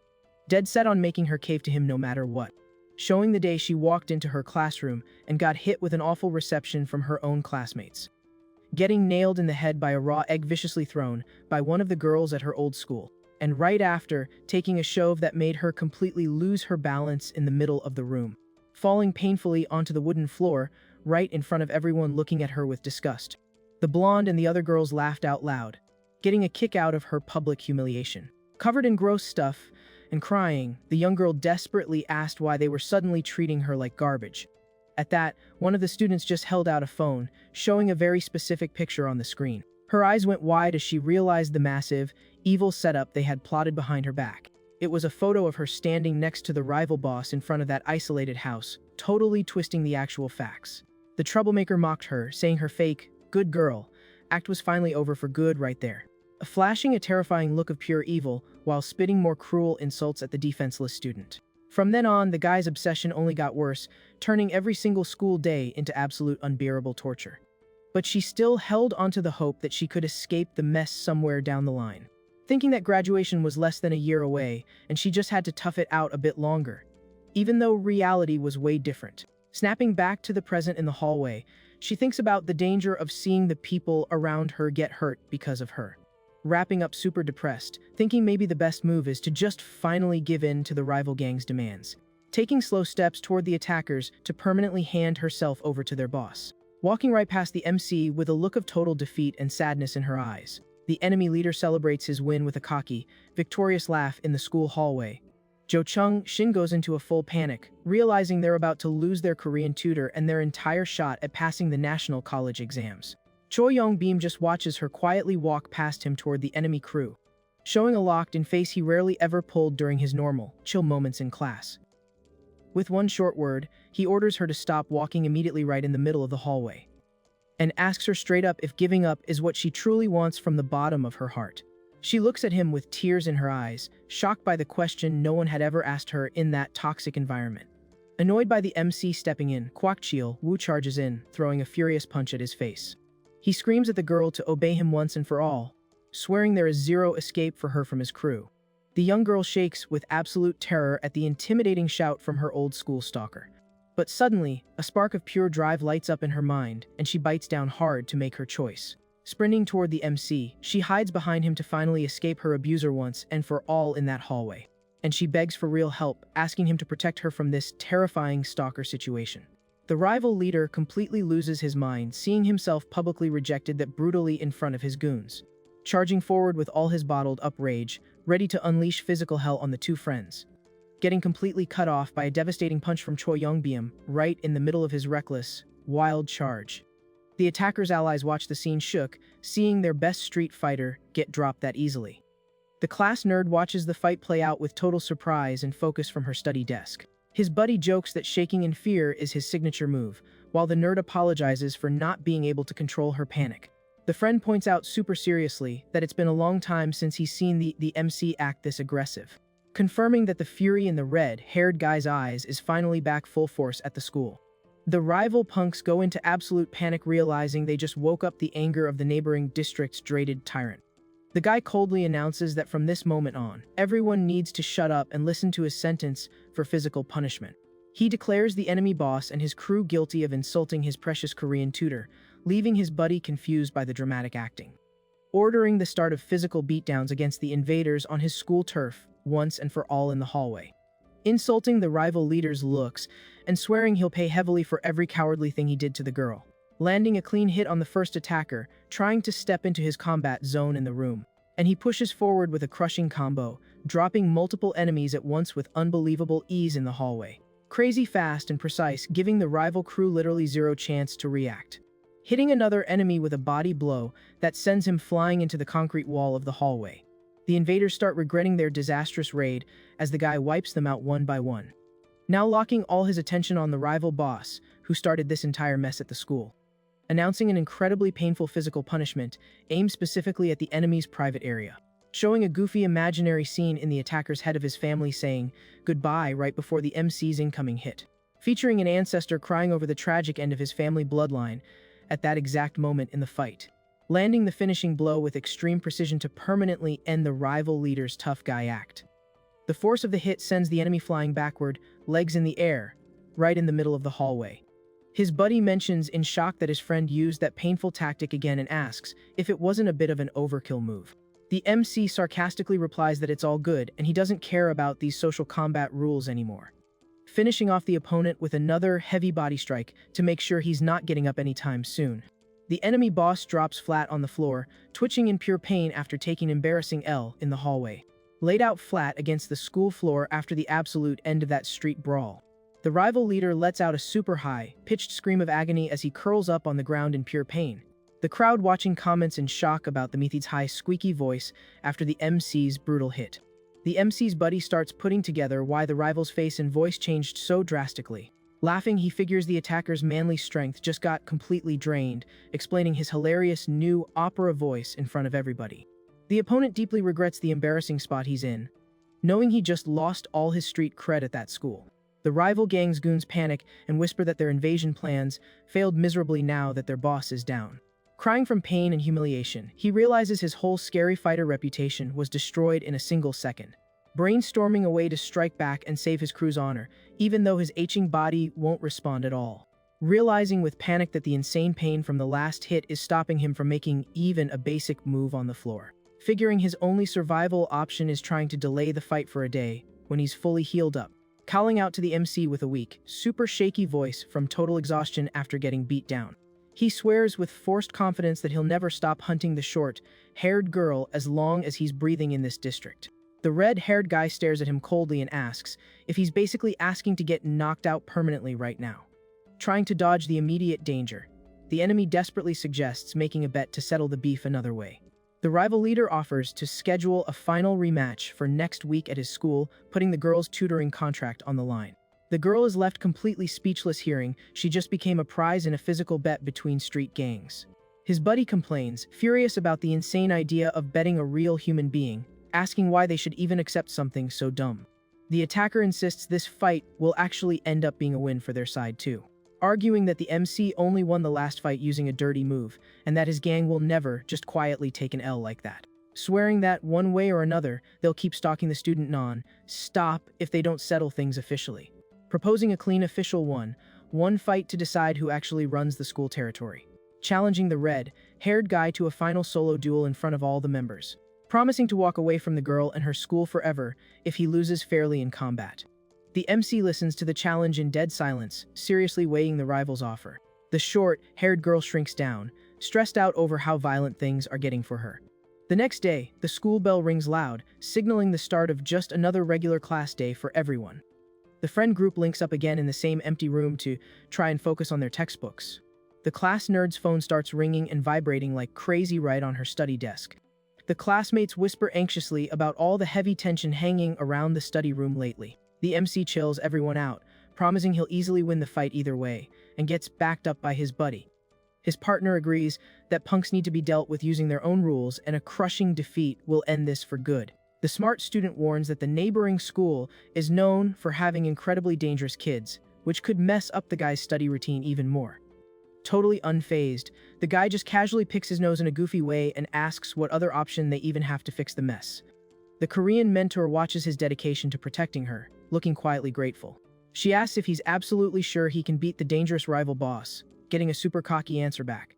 dead set on making her cave to him no matter what. Showing the day she walked into her classroom and got hit with an awful reception from her own classmates. Getting nailed in the head by a raw egg viciously thrown by one of the girls at her old school. And right after, taking a shove that made her completely lose her balance in the middle of the room, falling painfully onto the wooden floor right in front of everyone looking at her with disgust. The blonde and the other girls laughed out loud, getting a kick out of her public humiliation. Covered in gross stuff and crying, the young girl desperately asked why they were suddenly treating her like garbage. At that, one of the students just held out a phone, showing a very specific picture on the screen. Her eyes went wide as she realized the massive, evil setup they had plotted behind her back. It was a photo of her standing next to the rival boss in front of that isolated house, totally twisting the actual facts. The troublemaker mocked her, saying her fake, good girl, act was finally over for good right there. Flashing a terrifying look of pure evil while spitting more cruel insults at the defenseless student. From then on, the guy's obsession only got worse, turning every single school day into absolute unbearable torture. But she still held onto the hope that she could escape the mess somewhere down the line, thinking that graduation was less than a year away and she just had to tough it out a bit longer, even though reality was way different. Snapping back to the present in the hallway, she thinks about the danger of seeing the people around her get hurt because of her. Wrapping up super depressed, thinking maybe the best move is to just finally give in to the rival gang's demands, taking slow steps toward the attackers to permanently hand herself over to their boss. Walking right past the MC with a look of total defeat and sadness in her eyes. The enemy leader celebrates his win with a cocky, victorious laugh in the school hallway. Jo Chung Shin goes into a full panic, realizing they're about to lose their Korean tutor and their entire shot at passing the national college exams. Choi Young Beam just watches her quietly walk past him toward the enemy crew, showing a locked-in face he rarely ever pulled during his normal, chill moments in class. With one short word, he orders her to stop walking immediately right in the middle of the hallway, and asks her straight up if giving up is what she truly wants from the bottom of her heart. She looks at him with tears in her eyes, shocked by the question no one had ever asked her in that toxic environment. Annoyed by the MC stepping in, Kwak Chil Wu charges in, throwing a furious punch at his face. He screams at the girl to obey him once and for all, swearing there is zero escape for her from his crew. The young girl shakes with absolute terror at the intimidating shout from her old school stalker. But suddenly, a spark of pure drive lights up in her mind, and she bites down hard to make her choice. Sprinting toward the MC, she hides behind him to finally escape her abuser once and for all in that hallway. And she begs for real help, asking him to protect her from this terrifying stalker situation. The rival leader completely loses his mind, seeing himself publicly rejected that brutally in front of his goons. Charging forward with all his bottled-up rage, ready to unleash physical hell on the two friends. Getting completely cut off by a devastating punch from Choi Young-beom, right in the middle of his reckless, wild charge. The attacker's allies watch the scene shook, seeing their best street fighter get dropped that easily. The class nerd watches the fight play out with total surprise and focus from her study desk. His buddy jokes that shaking in fear is his signature move, while the nerd apologizes for not being able to control her panic. The friend points out super seriously that it's been a long time since he's seen the MC act this aggressive, confirming that the fury in the red-haired guy's eyes is finally back full force at the school. The rival punks go into absolute panic, realizing they just woke up the anger of the neighboring district's dreaded tyrant. The guy coldly announces that from this moment on, everyone needs to shut up and listen to his sentence for physical punishment. He declares the enemy boss and his crew guilty of insulting his precious Korean tutor, leaving his buddy confused by the dramatic acting. Ordering the start of physical beatdowns against the invaders on his school turf, once and for all in the hallway. Insulting the rival leader's looks, and swearing he'll pay heavily for every cowardly thing he did to the girl. Landing a clean hit on the first attacker, trying to step into his combat zone in the room. And he pushes forward with a crushing combo, dropping multiple enemies at once with unbelievable ease in the hallway. Crazy fast and precise, giving the rival crew literally zero chance to react. Hitting another enemy with a body blow that sends him flying into the concrete wall of the hallway. The invaders start regretting their disastrous raid as the guy wipes them out one by one. Now locking all his attention on the rival boss, who started this entire mess at the school. Announcing an incredibly painful physical punishment aimed specifically at the enemy's private area. Showing a goofy imaginary scene in the attacker's head of his family saying goodbye right before the MC's incoming hit. Featuring an ancestor crying over the tragic end of his family bloodline at that exact moment in the fight. Landing the finishing blow with extreme precision to permanently end the rival leader's tough guy act. The force of the hit sends the enemy flying backward, legs in the air, right in the middle of the hallway. His buddy mentions in shock that his friend used that painful tactic again and asks if it wasn't a bit of an overkill move. The MC sarcastically replies that it's all good and he doesn't care about these social combat rules anymore. Finishing off the opponent with another heavy body strike to make sure he's not getting up anytime soon. The enemy boss drops flat on the floor, twitching in pure pain after taking an embarrassing L in the hallway. Laid out flat against the school floor after the absolute end of that street brawl. The rival leader lets out a super high-pitched scream of agony as he curls up on the ground in pure pain. The crowd watching comments in shock about the Meathead's high squeaky voice after the MC's brutal hit. The MC's buddy starts putting together why the rival's face and voice changed so drastically. Laughing, he figures the attacker's manly strength just got completely drained, explaining his hilarious new opera voice in front of everybody. The opponent deeply regrets the embarrassing spot he's in, knowing he just lost all his street cred at that school. The rival gang's goons panic and whisper that their invasion plans failed miserably now that their boss is down. Crying from pain and humiliation, he realizes his whole scary fighter reputation was destroyed in a single second. Brainstorming a way to strike back and save his crew's honor, even though his aching body won't respond at all. Realizing with panic that the insane pain from the last hit is stopping him from making even a basic move on the floor. Figuring his only survival option is trying to delay the fight for a day, when he's fully healed up. Calling out to the MC with a weak, super shaky voice from total exhaustion after getting beat down. He swears with forced confidence that he'll never stop hunting the short-haired girl as long as he's breathing in this district. The red-haired guy stares at him coldly and asks if he's basically asking to get knocked out permanently right now. Trying to dodge the immediate danger, the enemy desperately suggests making a bet to settle the beef another way. The rival leader offers to schedule a final rematch for next week at his school, putting the girl's tutoring contract on the line. The girl is left completely speechless, hearing she just became a prize in a physical bet between street gangs. His buddy complains, furious about the insane idea of betting a real human being, asking why they should even accept something so dumb. The attacker insists this fight will actually end up being a win for their side too. arguing that the MC only won the last fight using a dirty move, and that his gang will never just quietly take an L like that. Swearing that, one way or another, they'll keep stalking the student non-stop if they don't settle things officially. Proposing a clean official one fight to decide who actually runs the school territory. Challenging the red-haired guy to a final solo duel in front of all the members. Promising to walk away from the girl and her school forever if he loses fairly in combat. The MC listens to the challenge in dead silence, seriously weighing the rival's offer. The short-haired girl shrinks down, stressed out over how violent things are getting for her. The next day, the school bell rings loud, signaling the start of just another regular class day for everyone. The friend group links up again in the same empty room to try and focus on their textbooks. The class nerd's phone starts ringing and vibrating like crazy right on her study desk. The classmates whisper anxiously about all the heavy tension hanging around the study room lately. The MC chills everyone out, promising he'll easily win the fight either way, and gets backed up by his buddy. His partner agrees that punks need to be dealt with using their own rules, and a crushing defeat will end this for good. The smart student warns that the neighboring school is known for having incredibly dangerous kids, which could mess up the guy's study routine even more. Totally unfazed, the guy just casually picks his nose in a goofy way and asks what other option they even have to fix the mess. The Korean mentor watches his dedication to protecting her, looking quietly grateful. She asks if he's absolutely sure he can beat the dangerous rival boss, getting a super cocky answer back.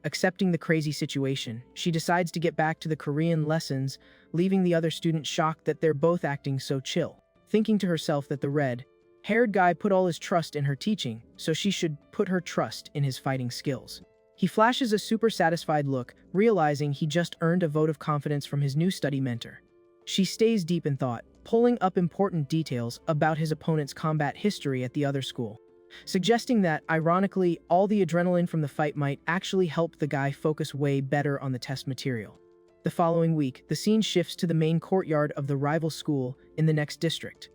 Accepting the crazy situation, she decides to get back to the Korean lessons, leaving the other students shocked that they're both acting so chill. Thinking to herself that the red-haired guy put all his trust in her teaching, so she should put her trust in his fighting skills. He flashes a super satisfied look, realizing he just earned a vote of confidence from his new study mentor. She stays deep in thought, pulling up important details about his opponent's combat history at the other school, suggesting that, ironically, all the adrenaline from the fight might actually help the guy focus way better on the test material. The following week, the scene shifts to the main courtyard of the rival school in the next district.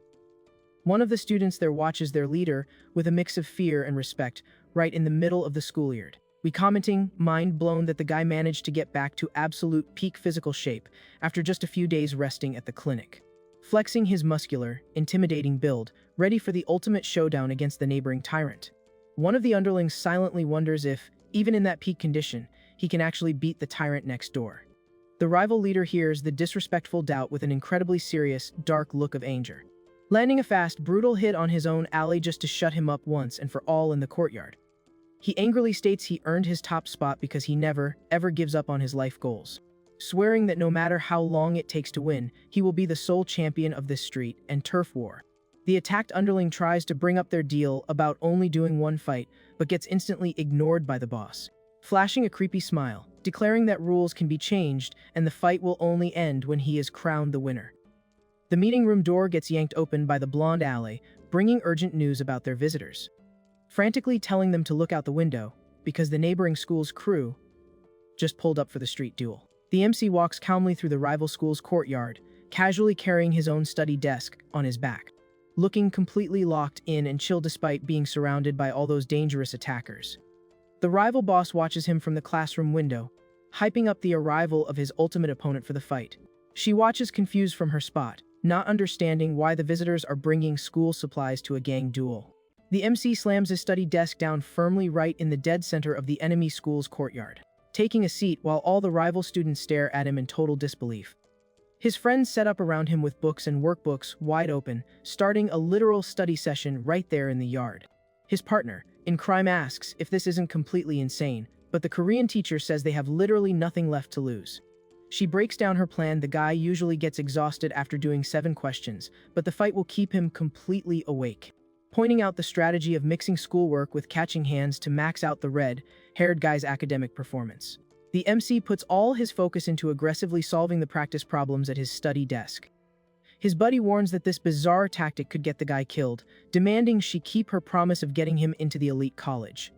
One of the students there watches their leader with a mix of fear and respect right in the middle of the schoolyard. We commenting, mind blown that the guy managed to get back to absolute peak physical shape after just a few days resting at the clinic. Flexing his muscular, intimidating build, ready for the ultimate showdown against the neighboring tyrant. One of the underlings silently wonders if, even in that peak condition, he can actually beat the tyrant next door. The rival leader hears the disrespectful doubt with an incredibly serious, dark look of anger, landing a fast, brutal hit on his own ally just to shut him up once and for all in the courtyard. He angrily states he earned his top spot because he never, ever gives up on his life goals, swearing that no matter how long it takes to win, he will be the sole champion of this street and turf war. The attacked underling tries to bring up their deal about only doing one fight, but gets instantly ignored by the boss, flashing a creepy smile, declaring that rules can be changed and the fight will only end when he is crowned the winner. The meeting room door gets yanked open by the blonde ally, bringing urgent news about their visitors, frantically telling them to look out the window because the neighboring school's crew just pulled up for the street duel. The MC walks calmly through the rival school's courtyard, casually carrying his own study desk on his back, looking completely locked in and chill despite being surrounded by all those dangerous attackers. The rival boss watches him from the classroom window, hyping up the arrival of his ultimate opponent for the fight. She watches confused from her spot, not understanding why the visitors are bringing school supplies to a gang duel. The MC slams his study desk down firmly right in the dead center of the enemy school's courtyard, taking a seat while all the rival students stare at him in total disbelief. His friends set up around him with books and workbooks wide open, starting a literal study session right there in the yard. His partner in crime asks if this isn't completely insane, but the Korean teacher says they have literally nothing left to lose. She breaks down her plan. The guy usually gets exhausted after doing 7 questions, but the fight will keep him completely awake, pointing out the strategy of mixing schoolwork with catching hands to max out the red-haired guy's academic performance. The MC puts all his focus into aggressively solving the practice problems at his study desk. His buddy warns that this bizarre tactic could get the guy killed, demanding she keep her promise of getting him into the elite college.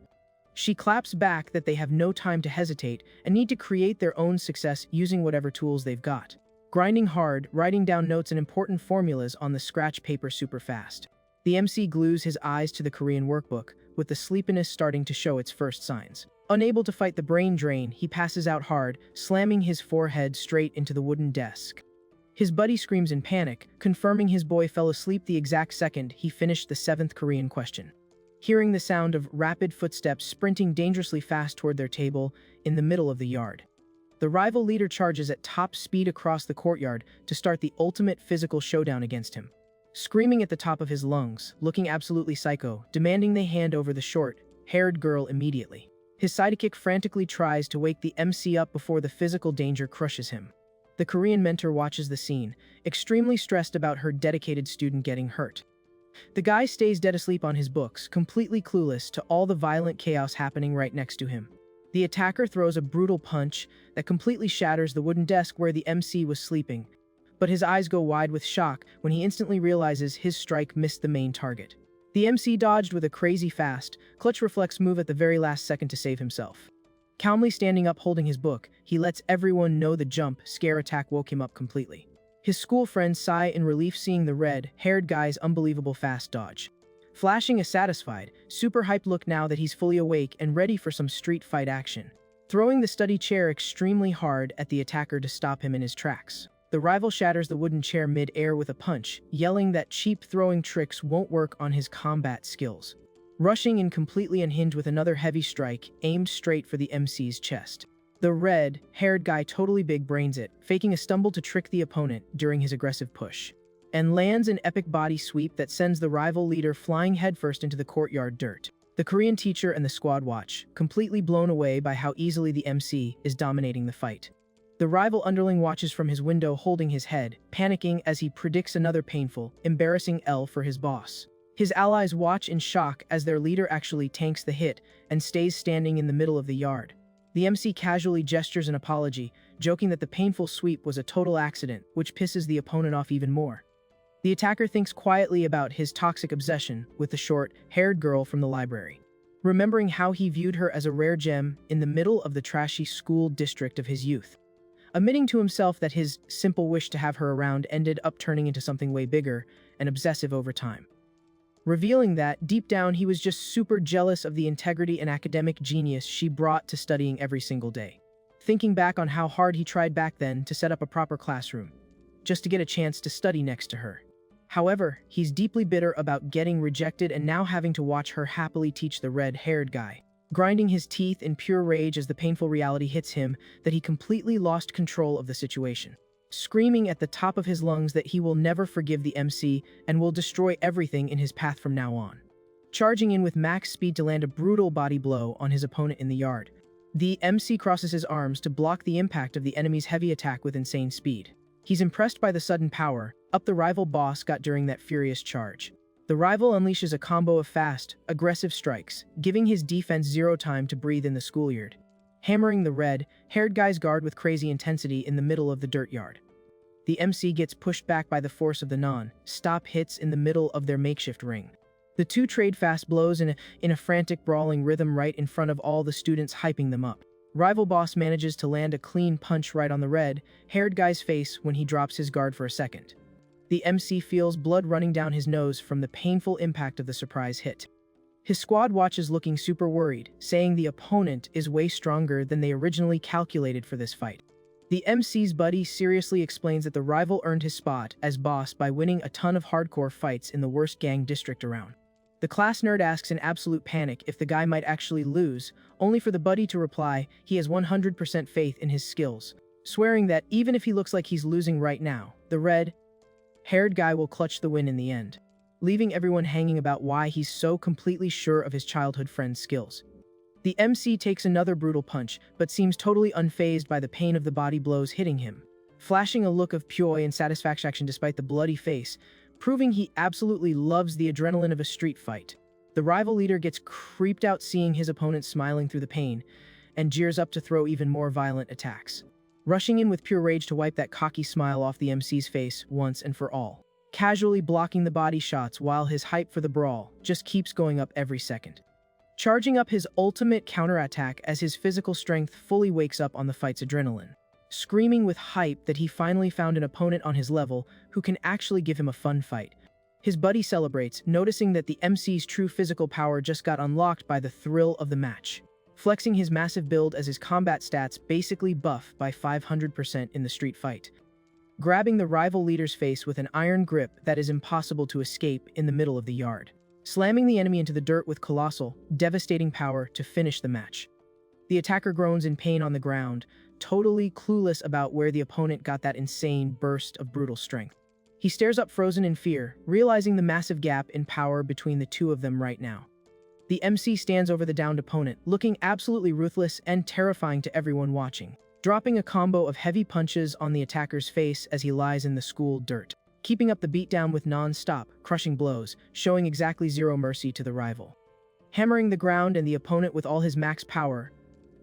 She claps back that they have no time to hesitate and need to create their own success using whatever tools they've got. Grinding hard, writing down notes and important formulas on the scratch paper super fast. The MC glues his eyes to the Korean workbook, with the sleepiness starting to show its first signs. Unable to fight the brain drain, he passes out hard, slamming his forehead straight into the wooden desk. His buddy screams in panic, confirming his boy fell asleep the exact second he finished the 7th Korean question. hearing the sound of rapid footsteps sprinting dangerously fast toward their table in the middle of the yard. The rival leader charges at top speed across the courtyard to start the ultimate physical showdown against him. Screaming at the top of his lungs, looking absolutely psycho, demanding they hand over the short-haired girl immediately. His sidekick frantically tries to wake the MC up before the physical danger crushes him. The Korean mentor watches the scene, extremely stressed about her dedicated student getting hurt. The guy stays dead asleep on his books, completely clueless to all the violent chaos happening right next to him. The attacker throws a brutal punch that completely shatters the wooden desk where the MC was sleeping, but his eyes go wide with shock when he instantly realizes his strike missed the main target. The MC dodged with a crazy fast, clutch reflex move at the very last second to save himself. Calmly standing up holding his book, he lets everyone know the jump scare attack woke him up completely. His school friends sigh in relief seeing the red-haired guy's unbelievable fast dodge. Flashing a satisfied, super hyped look now that he's fully awake and ready for some street fight action. Throwing the study chair extremely hard at the attacker to stop him in his tracks. The rival shatters the wooden chair mid-air with a punch, yelling that cheap throwing tricks won't work on his combat skills. Rushing in completely unhinged with another heavy strike, aimed straight for the MC's chest. The red-haired guy totally big brains it, faking a stumble to trick the opponent during his aggressive push, and lands an epic body sweep that sends the rival leader flying headfirst into the courtyard dirt. The Korean teacher and the squad watch, completely blown away by how easily the MC is dominating the fight. The rival underling watches from his window holding his head, panicking as he predicts another painful, embarrassing L for his boss. His allies watch in shock as their leader actually tanks the hit and stays standing in the middle of the yard. The MC casually gestures an apology, joking that the painful sweep was a total accident, which pisses the opponent off even more. The attacker thinks quietly about his toxic obsession with the short-haired girl from the library, remembering how he viewed her as a rare gem in the middle of the trashy school district of his youth. Admitting to himself that his simple wish to have her around ended up turning into something way bigger and obsessive over time. Revealing that, deep down, he was just super jealous of the integrity and academic genius she brought to studying every single day. Thinking back on how hard he tried back then to set up a proper classroom, just to get a chance to study next to her. However, he's deeply bitter about getting rejected and now having to watch her happily teach the red-haired guy, grinding his teeth in pure rage as the painful reality hits him that he completely lost control of the situation. Screaming at the top of his lungs that he will never forgive the MC and will destroy everything in his path from now on. Charging in with max speed to land a brutal body blow on his opponent in the yard. The MC crosses his arms to block the impact of the enemy's heavy attack with insane speed. He's impressed by the sudden power up the rival boss got during that furious charge. The rival unleashes a combo of fast, aggressive strikes, giving his defense zero time to breathe in the schoolyard, hammering the red-haired guy's guard with crazy intensity in the middle of the dirt yard. The MC gets pushed back by the force of the non-stop hits in the middle of their makeshift ring. The two trade fast blows in a frantic brawling rhythm right in front of all the students hyping them up. Rival boss manages to land a clean punch right on the red-haired guy's face when he drops his guard for a second. The MC feels blood running down his nose from the painful impact of the surprise hit. His squad watches looking super worried, saying the opponent is way stronger than they originally calculated for this fight. The MC's buddy seriously explains that the rival earned his spot as boss by winning a ton of hardcore fights in the worst gang district around. The class nerd asks in absolute panic if the guy might actually lose, only for the buddy to reply he has 100% faith in his skills, swearing that even if he looks like he's losing right now, the red-haired guy will clutch the win in the end, leaving everyone hanging about why he's so completely sure of his childhood friend's skills. The MC takes another brutal punch, but seems totally unfazed by the pain of the body blows hitting him, flashing a look of joy and satisfaction despite the bloody face, proving he absolutely loves the adrenaline of a street fight. The rival leader gets creeped out seeing his opponent smiling through the pain, and gears up to throw even more violent attacks, rushing in with pure rage to wipe that cocky smile off the MC's face once and for all, casually blocking the body shots while his hype for the brawl just keeps going up every second. Charging up his ultimate counterattack as his physical strength fully wakes up on the fight's adrenaline, screaming with hype that he finally found an opponent on his level who can actually give him a fun fight. His buddy celebrates, noticing that the MC's true physical power just got unlocked by the thrill of the match, flexing his massive build as his combat stats basically buff by 500% in the street fight, grabbing the rival leader's face with an iron grip that is impossible to escape in the middle of the yard. slamming the enemy into the dirt with colossal, devastating power to finish the match. The attacker groans in pain on the ground, totally clueless about where the opponent got that insane burst of brutal strength. He stares up frozen in fear, realizing the massive gap in power between the two of them right now. The MC stands over the downed opponent, looking absolutely ruthless and terrifying to everyone watching, dropping a combo of heavy punches on the attacker's face as he lies in the school dirt, keeping up the beatdown with non-stop, crushing blows, showing exactly zero mercy to the rival. Hammering the ground and the opponent with all his max power,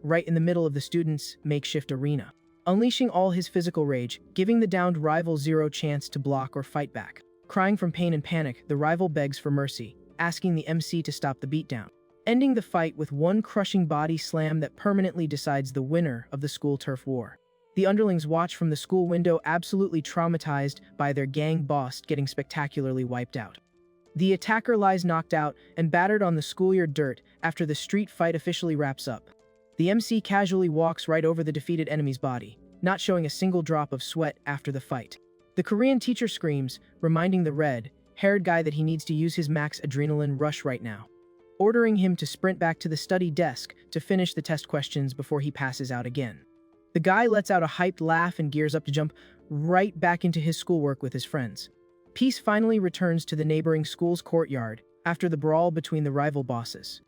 right in the middle of the student's makeshift arena, unleashing all his physical rage, giving the downed rival zero chance to block or fight back. Crying from pain and panic, the rival begs for mercy, asking the MC to stop the beatdown, ending the fight with one crushing body slam that permanently decides the winner of the school turf war. The underlings watch from the school window, absolutely traumatized by their gang boss getting spectacularly wiped out. The attacker lies knocked out and battered on the schoolyard dirt after the street fight officially wraps up. The MC casually walks right over the defeated enemy's body, not showing a single drop of sweat after the fight. The Korean teacher screams, reminding the red-haired guy that he needs to use his max adrenaline rush right now, ordering him to sprint back to the study desk to finish the test questions before he passes out again. The guy lets out a hyped laugh and gears up to jump right back into his schoolwork with his friends. Peace finally returns to the neighboring school's courtyard after the brawl between the rival bosses.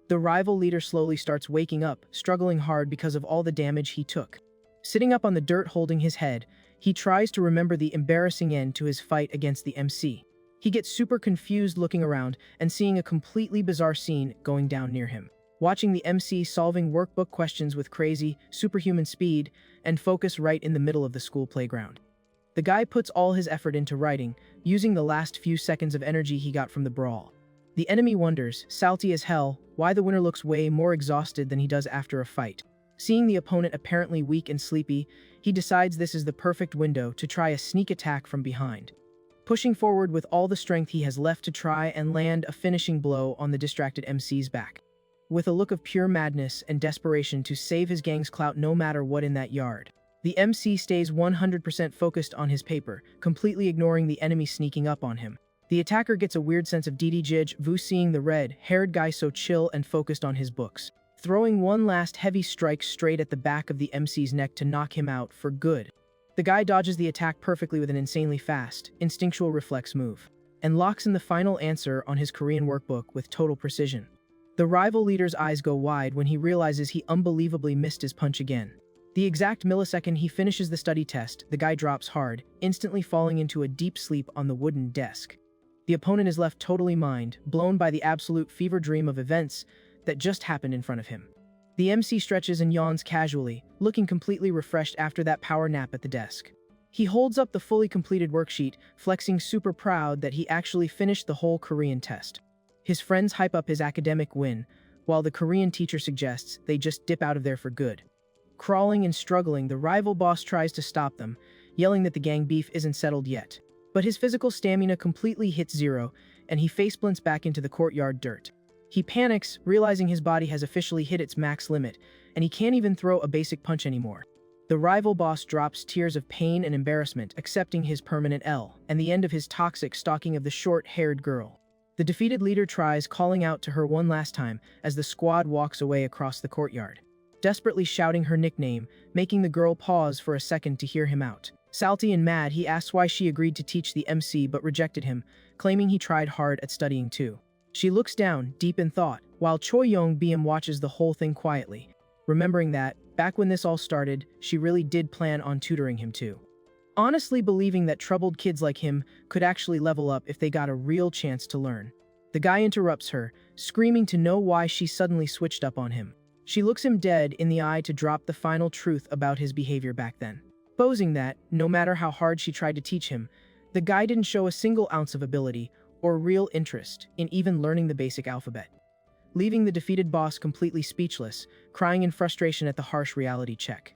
The rival leader slowly starts waking up, struggling hard because of all the damage he took. Sitting up on the dirt holding his head, he tries to remember the embarrassing end to his fight against the MC. He gets super confused looking around and seeing a completely bizarre scene going down near him. Watching the MC solving workbook questions with crazy, superhuman speed and focus right in the middle of the school playground. The guy puts all his effort into writing, using the last few seconds of energy he got from the brawl. The enemy wonders, salty as hell, why the winner looks way more exhausted than he does after a fight. Seeing the opponent apparently weak and sleepy, he decides this is the perfect window to try a sneak attack from behind. Pushing forward with all the strength he has left to try and land a finishing blow on the distracted MC's back. With a look of pure madness and desperation to save his gang's clout no matter what in that yard, the MC stays 100% focused on his paper, completely ignoring the enemy sneaking up on him. The attacker gets a weird sense of déjà vu seeing the red-haired guy so chill and focused on his books, throwing one last heavy strike straight at the back of the MC's neck to knock him out for good. The guy dodges the attack perfectly with an insanely fast, instinctual reflex move, and locks in the final answer on his Korean workbook with total precision. The rival leader's eyes go wide when he realizes he unbelievably missed his punch again. The exact millisecond he finishes the study test, the guy drops hard, instantly falling into a deep sleep on the wooden desk. The opponent is left totally blown by the absolute fever dream of events that just happened in front of him. The MC stretches and yawns casually, looking completely refreshed after that power nap at the desk. He holds up the fully completed worksheet, flexing super proud that he actually finished the whole Korean test. His friends hype up his academic win, while the Korean teacher suggests they just dip out of there for good. Crawling and struggling, the rival boss tries to stop them, yelling that the gang beef isn't settled yet. But his physical stamina completely hits zero, and he faceplants back into the courtyard dirt. He panics, realizing his body has officially hit its max limit, and he can't even throw a basic punch anymore. The rival boss drops tears of pain and embarrassment, accepting his permanent L, and the end of his toxic stalking of the short-haired girl. The defeated leader tries calling out to her one last time as the squad walks away across the courtyard, desperately shouting her nickname, making the girl pause for a second to hear him out. Salty and mad, he asks why she agreed to teach the MC but rejected him, claiming he tried hard at studying too. She looks down, deep in thought, while Choi Young-beom watches the whole thing quietly, remembering that, back when this all started, she really did plan on tutoring him too. Honestly believing that troubled kids like him could actually level up if they got a real chance to learn. The guy interrupts her, screaming to know why she suddenly switched up on him. She looks him dead in the eye to drop the final truth about his behavior back then, posing that, no matter how hard she tried to teach him, the guy didn't show a single ounce of ability or real interest in even learning the basic alphabet, leaving the defeated boss completely speechless, crying in frustration at the harsh reality check.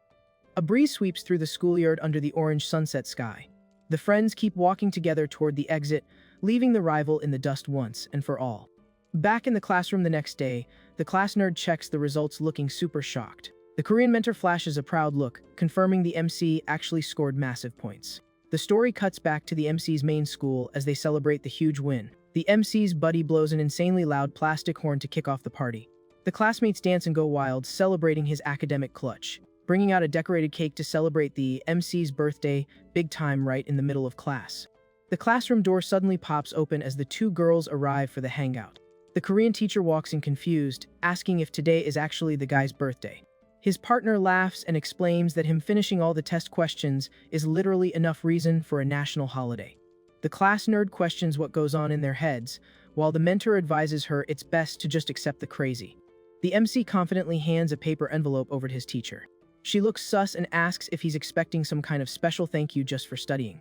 A breeze sweeps through the schoolyard under the orange sunset sky. The friends keep walking together toward the exit, leaving the rival in the dust once and for all. Back in the classroom the next day, the class nerd checks the results looking super shocked. The Korean mentor flashes a proud look, confirming the MC actually scored massive points. The story cuts back to the MC's main school as they celebrate the huge win, The MC's buddy blows an insanely loud plastic horn to kick off the party. The classmates dance and go wild, celebrating his academic clutch, bringing out a decorated cake to celebrate the MC's birthday, big time right in the middle of class. The classroom door suddenly pops open as the two girls arrive for the hangout. The Korean teacher walks in confused, asking if today is actually the guy's birthday. His partner laughs and explains that him finishing all the test questions is literally enough reason for a national holiday. The class nerd questions what goes on in their heads, while the mentor advises her it's best to just accept the crazy. The MC confidently hands a paper envelope over to his teacher. She looks sus and asks if he's expecting some kind of special thank you just for studying.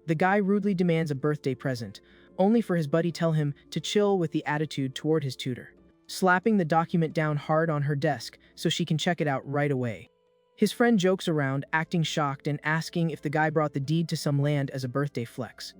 The guy rudely demands a birthday present, only for his buddy tell him to chill with the attitude toward his tutor, slapping the document down hard on her desk so she can check it out right away. His friend jokes around, acting shocked and asking if the guy brought the deed to some land as a birthday flex,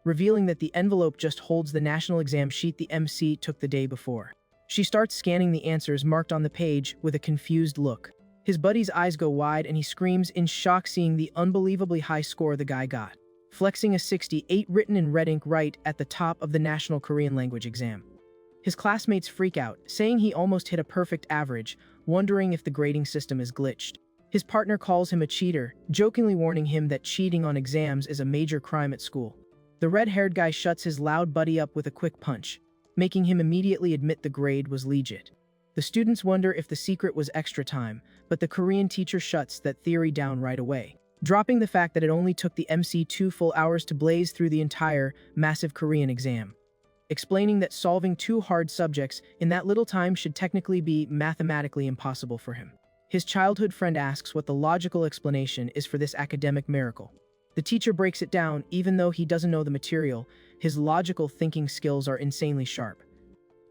revealing that the envelope just holds the national exam sheet the MC took the day before. She starts scanning the answers marked on the page with a confused look. His buddy's eyes go wide and he screams in shock seeing the unbelievably high score the guy got, flexing a 68 written in red ink right at the top of the National Korean Language exam. His classmates freak out, saying he almost hit a perfect average, wondering if the grading system is glitched. His partner calls him a cheater, jokingly warning him that cheating on exams is a major crime at school. The red-haired guy shuts his loud buddy up with a quick punch, making him immediately admit the grade was legit. The students wonder if the secret was extra time, but the Korean teacher shuts that theory down right away, dropping the fact that it only took the MC 2 full hours to blaze through the entire, massive Korean exam, explaining that solving 2 hard subjects in that little time should technically be mathematically impossible for him. His childhood friend asks what the logical explanation is for this academic miracle. The teacher breaks it down, even though he doesn't know the material, his logical thinking skills are insanely sharp,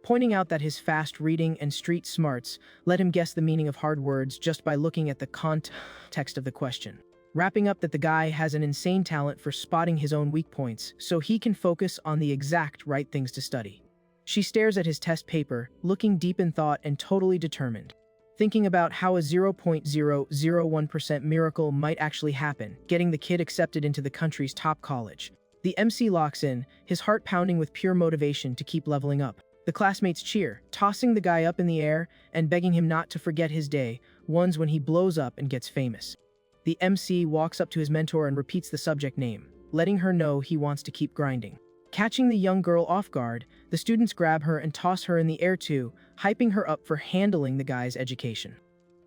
pointing out that his fast reading and street smarts let him guess the meaning of hard words just by looking at the context of the question. Wrapping up that the guy has an insane talent for spotting his own weak points so he can focus on the exact right things to study. She stares at his test paper, looking deep in thought and totally determined, thinking about how a 0.001% miracle might actually happen, getting the kid accepted into the country's top college. The MC locks in, his heart pounding with pure motivation to keep leveling up. The classmates cheer, tossing the guy up in the air and begging him not to forget his day, ones when he blows up and gets famous. The MC walks up to his mentor and repeats the subject name, letting her know he wants to keep grinding. Catching the young girl off guard, the students grab her and toss her in the air too, hyping her up for handling the guy's education.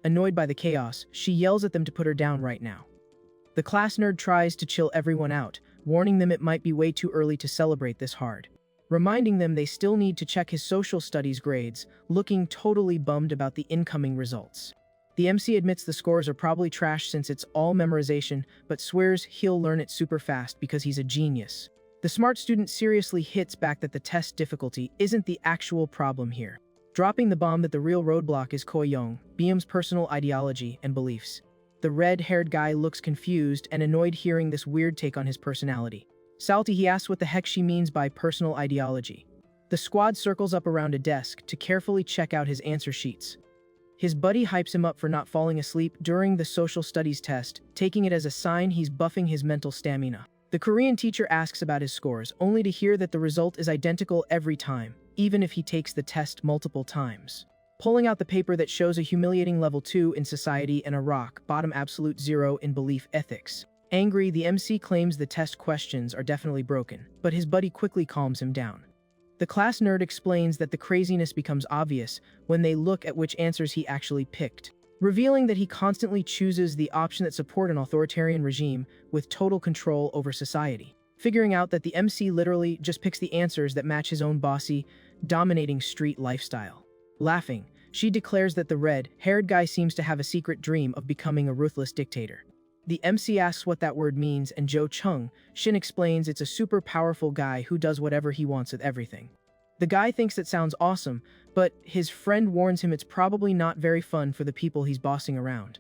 Annoyed by the chaos, she yells at them to put her down right now. The class nerd tries to chill everyone out, warning them it might be way too early to celebrate this hard, reminding them they still need to check his social studies grades, looking totally bummed about the incoming results. The MC admits the scores are probably trash since it's all memorization, but swears he'll learn it super fast because he's a genius. The smart student seriously hits back that the test difficulty isn't the actual problem here, dropping the bomb that the real roadblock is Ko-young, Byum's personal ideology and beliefs. The red-haired guy looks confused and annoyed hearing this weird take on his personality. Salty, he asks what the heck she means by personal ideology. The squad circles up around a desk to carefully check out his answer sheets. His buddy hypes him up for not falling asleep during the social studies test, taking it as a sign he's buffing his mental stamina. The Korean teacher asks about his scores, only to hear that the result is identical every time, even if he takes the test multiple times. Pulling out the paper that shows a humiliating level 2 in society and a rock bottom absolute 0 in belief ethics. Angry, the MC claims the test questions are definitely broken, but his buddy quickly calms him down. The class nerd explains that the craziness becomes obvious when they look at which answers he actually picked, revealing that he constantly chooses the option that support an authoritarian regime with total control over society, figuring out that the MC literally just picks the answers that match his own bossy, dominating street lifestyle. Laughing, she declares that the red-haired guy seems to have a secret dream of becoming a ruthless dictator. The MC asks what that word means, and Jo Chung-shin explains it's a super powerful guy who does whatever he wants with everything. The guy thinks it sounds awesome, but his friend warns him it's probably not very fun for the people he's bossing around.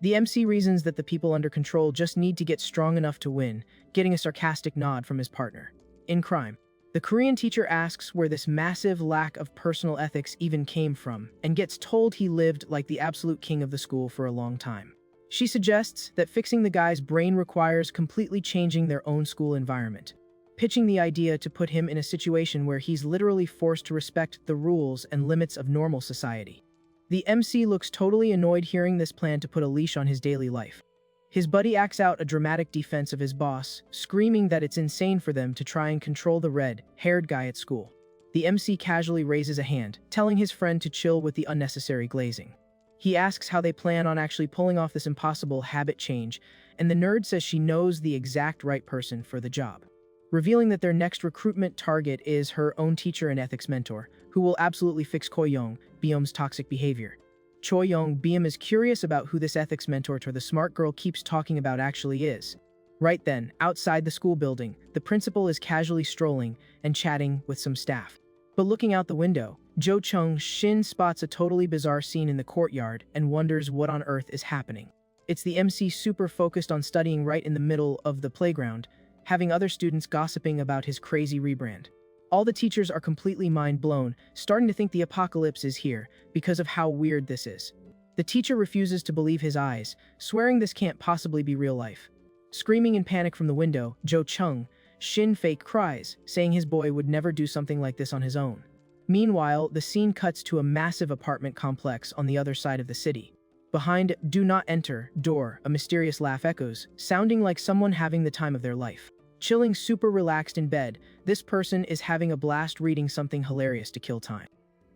The MC reasons that the people under control just need to get strong enough to win, getting a sarcastic nod from his partner. In crime, the Korean teacher asks where this massive lack of personal ethics even came from, and gets told he lived like the absolute king of the school for a long time. She suggests that fixing the guy's brain requires completely changing their own school environment. pitching the idea to put him in a situation where he's literally forced to respect the rules and limits of normal society. The MC looks totally annoyed hearing this plan to put a leash on his daily life. His buddy acts out a dramatic defense of his boss, screaming that it's insane for them to try and control the red-haired guy at school. The MC casually raises a hand, telling his friend to chill with the unnecessary glazing. He asks how they plan on actually pulling off this impossible habit change, and the nerd says she knows the exact right person for the job, revealing that their next recruitment target is her own teacher and ethics mentor, who will absolutely fix Koyoung, Byum's toxic behavior. Choyoung Byum is curious about who this ethics mentor to the smart girl keeps talking about actually is. Right then, outside the school building, the principal is casually strolling and chatting with some staff. But looking out the window, Jo Chung-shin spots a totally bizarre scene in the courtyard and wonders what on earth is happening. It's the MC super focused on studying right in the middle of the playground, having other students gossiping about his crazy rebrand. All the teachers are completely mind-blown, starting to think the apocalypse is here because of how weird this is. The teacher refuses to believe his eyes, swearing this can't possibly be real life. Screaming in panic from the window, Jo Chung-shin fake cries, saying his boy would never do something like this on his own. Meanwhile, the scene cuts to a massive apartment complex on the other side of the city. Behind "Do Not Enter" door, a mysterious laugh echoes, sounding like someone having the time of their life. Chilling super relaxed in bed, this person is having a blast reading something hilarious to kill time.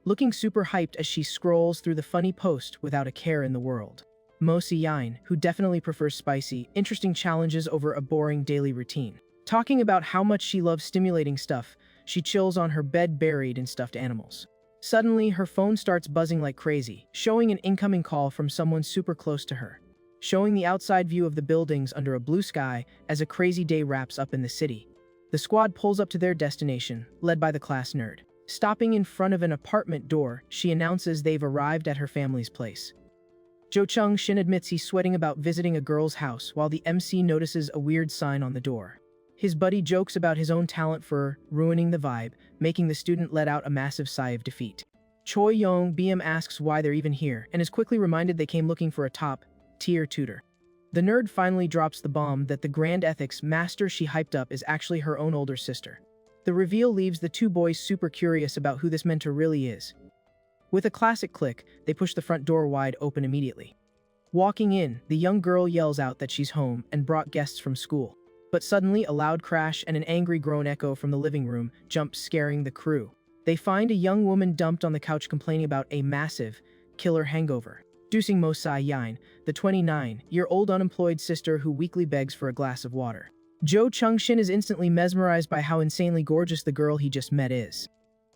Looking super hyped as she scrolls through the funny post without a care in the world. Mo Si-yeon, who definitely prefers spicy, interesting challenges over a boring daily routine. Talking about how much she loves stimulating stuff, she chills on her bed buried in stuffed animals. Suddenly, her phone starts buzzing like crazy, showing an incoming call from someone super close to her. Showing the outside view of the buildings under a blue sky as a crazy day wraps up in the city. The squad pulls up to their destination, led by the class nerd. Stopping in front of an apartment door, she announces they've arrived at her family's place. Jo Chung-shin admits he's sweating about visiting a girl's house while the MC notices a weird sign on the door. His buddy jokes about his own talent for ruining the vibe, making the student let out a massive sigh of defeat. Choyoung Byum asks why they're even here, and is quickly reminded they came looking for a top-tier tutor. The nerd finally drops the bomb that the grand ethics master she hyped up is actually her own older sister. The reveal leaves the two boys super curious about who this mentor really is. With a classic click, they push the front door wide open immediately. Walking in, the young girl yells out that she's home and brought guests from school. But suddenly, a loud crash and an angry groan echo from the living room, jump scaring the crew. They find a young woman dumped on the couch complaining about a massive, killer hangover. Introducing Mo Si-yeon, the 29-year-old unemployed sister who weekly begs for a glass of water. Jo Chung-shin is instantly mesmerized by how insanely gorgeous the girl he just met is.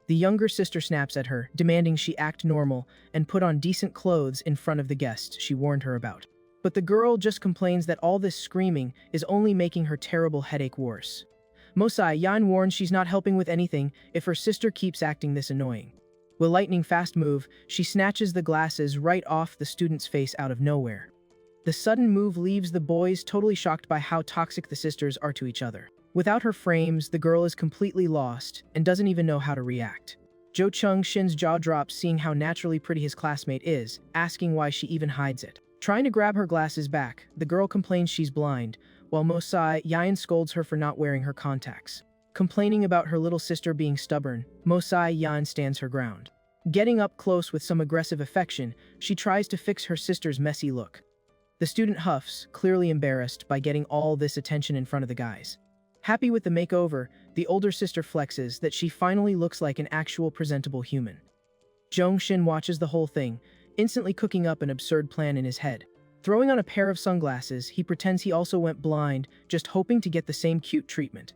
The younger sister snaps at her, demanding she act normal and put on decent clothes in front of the guests she warned her about. But the girl just complains that all this screaming is only making her terrible headache worse. Mo Si-yeon warns she's not helping with anything if her sister keeps acting this annoying. With a lightning-fast move, she snatches the glasses right off the student's face out of nowhere. The sudden move leaves the boys totally shocked by how toxic the sisters are to each other. Without her frames, the girl is completely lost and doesn't even know how to react. Jo Chung-shin's jaw drops seeing how naturally pretty his classmate is, asking why she even hides it. Trying to grab her glasses back, the girl complains she's blind, while Mo Si-yeon scolds her for not wearing her contacts. Complaining about her little sister being stubborn, Mo Si-yeon stands her ground. Getting up close with some aggressive affection, she tries to fix her sister's messy look. The student huffs, clearly embarrassed by getting all this attention in front of the guys. Happy with the makeover, the older sister flexes that she finally looks like an actual presentable human. Jong-shin watches the whole thing, instantly cooking up an absurd plan in his head. Throwing on a pair of sunglasses, he pretends he also went blind, just hoping to get the same cute treatment.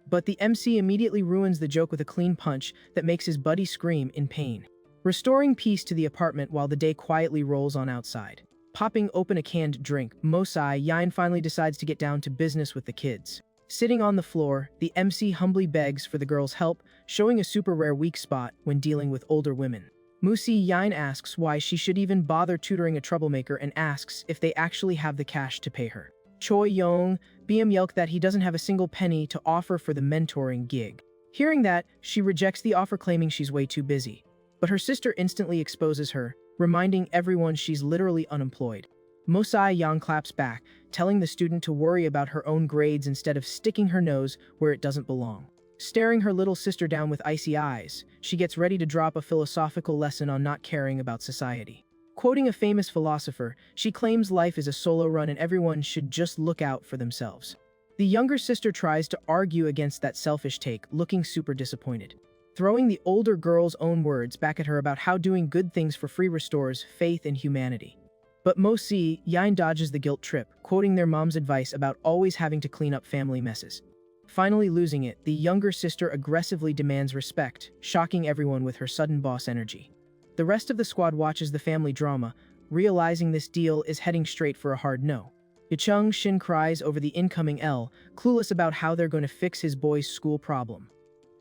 But the MC immediately ruins the joke with a clean punch that makes his buddy scream in pain. Restoring peace to the apartment while the day quietly rolls on outside. Popping open a canned drink, Mo Si-yeon finally decides to get down to business with the kids. Sitting on the floor, the MC humbly begs for the girl's help, showing a super rare weak spot when dealing with older women. Mo Si-yeon asks why she should even bother tutoring a troublemaker and asks if they actually have the cash to pay her. Choyoung Byum yelks that he doesn't have a single penny to offer for the mentoring gig. Hearing that, she rejects the offer claiming she's way too busy. But her sister instantly exposes her, reminding everyone she's literally unemployed. Mosai Yang claps back, telling the student to worry about her own grades instead of sticking her nose where it doesn't belong. Staring her little sister down with icy eyes, she gets ready to drop a philosophical lesson on not caring about society. Quoting a famous philosopher, she claims life is a solo run and everyone should just look out for themselves. The younger sister tries to argue against that selfish take, looking super disappointed, throwing the older girl's own words back at her about how doing good things for free restores faith in humanity. But Mosi Yain dodges the guilt trip, quoting their mom's advice about always having to clean up family messes. Finally losing it, the younger sister aggressively demands respect, shocking everyone with her sudden boss energy. The rest of the squad watches the family drama, realizing this deal is heading straight for a hard no. Yicheng Shin cries over the incoming L, clueless about how they're going to fix his boy's school problem.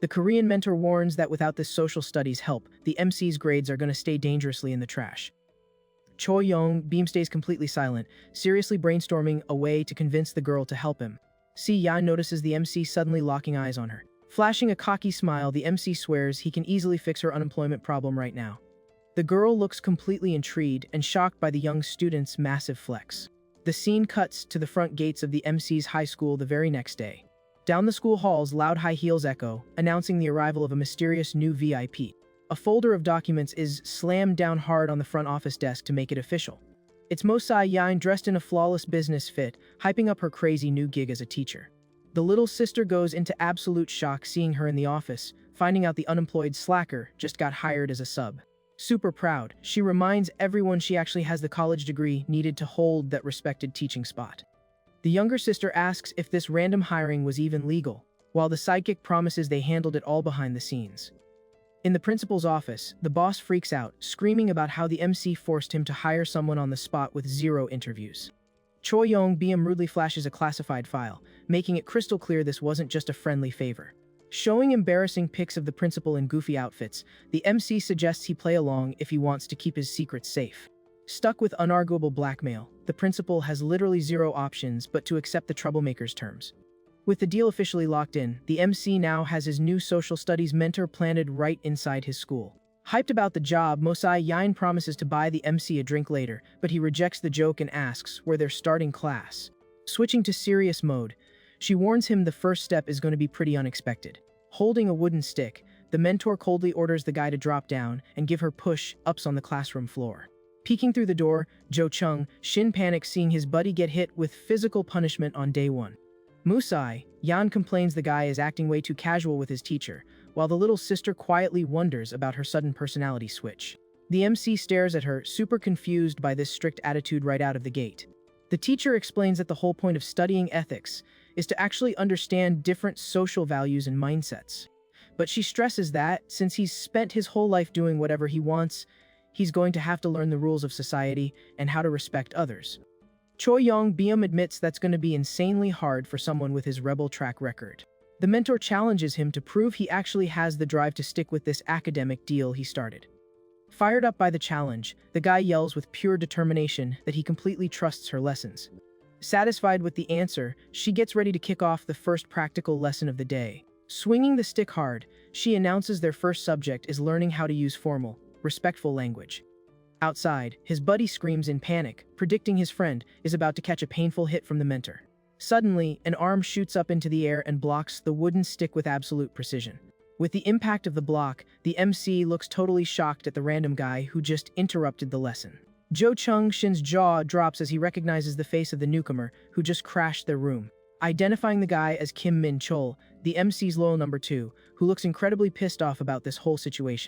The Korean mentor warns that without this social studies help, the MC's grades are going to stay dangerously in the trash. Choi Young Beam stays completely silent, seriously brainstorming a way to convince the girl to help him. Si Yan notices the MC suddenly locking eyes on her. Flashing a cocky smile, the MC swears he can easily fix her unemployment problem right now. The girl looks completely intrigued and shocked by the young student's massive flex. The scene cuts to the front gates of the MC's high school the very next day. Down the school halls, loud high heels echo, announcing the arrival of a mysterious new VIP. A folder of documents is slammed down hard on the front office desk to make it official. It's Mosai Yain dressed in a flawless business fit, hyping up her crazy new gig as a teacher. The little sister goes into absolute shock seeing her in the office, finding out the unemployed slacker just got hired as a sub. Super proud, she reminds everyone she actually has the college degree needed to hold that respected teaching spot. The younger sister asks if this random hiring was even legal, while the sidekick promises they handled it all behind the scenes. In the principal's office, the boss freaks out, screaming about how the MC forced him to hire someone on the spot with 0 interviews. Choi Young Beam rudely flashes a classified file, making it crystal clear this wasn't just a friendly favor. Showing embarrassing pics of the principal in goofy outfits, the MC suggests he play along if he wants to keep his secrets safe. Stuck with unarguable blackmail, the principal has literally 0 options but to accept the troublemaker's terms. With the deal officially locked in, the MC now has his new social studies mentor planted right inside his school. Hyped about the job, Mosai Yain promises to buy the MC a drink later, but he rejects the joke and asks where they're starting class. Switching to serious mode, she warns him the first step is going to be pretty unexpected. Holding a wooden stick, the mentor coldly orders the guy to drop down and give her push-ups on the classroom floor. Peeking through the door, Jo Chung Shin panics seeing his buddy get hit with physical punishment on day 1. Musai Yan complains the guy is acting way too casual with his teacher, while the little sister quietly wonders about her sudden personality switch. The MC stares at her, super confused by this strict attitude right out of the gate. The teacher explains that the whole point of studying ethics is to actually understand different social values and mindsets. But she stresses that, since he's spent his whole life doing whatever he wants, he's going to have to learn the rules of society and how to respect others. Choi Young Beam admits that's going to be insanely hard for someone with his rebel track record. The mentor challenges him to prove he actually has the drive to stick with this academic deal he started. Fired up by the challenge, the guy yells with pure determination that he completely trusts her lessons. Satisfied with the answer, she gets ready to kick off the first practical lesson of the day. Swinging the stick hard, she announces their first subject is learning how to use formal, respectful language. Outside, his buddy screams in panic, predicting his friend is about to catch a painful hit from the mentor. Suddenly, an arm shoots up into the air and blocks the wooden stick with absolute precision. With the impact of the block, the MC looks totally shocked at the random guy who just interrupted the lesson. Jo Chung Shin's jaw drops as he recognizes the face of the newcomer who just crashed their room. Identifying the guy as Kim Min Chol, the MC's loyal number 2, who looks incredibly pissed off about this whole situation.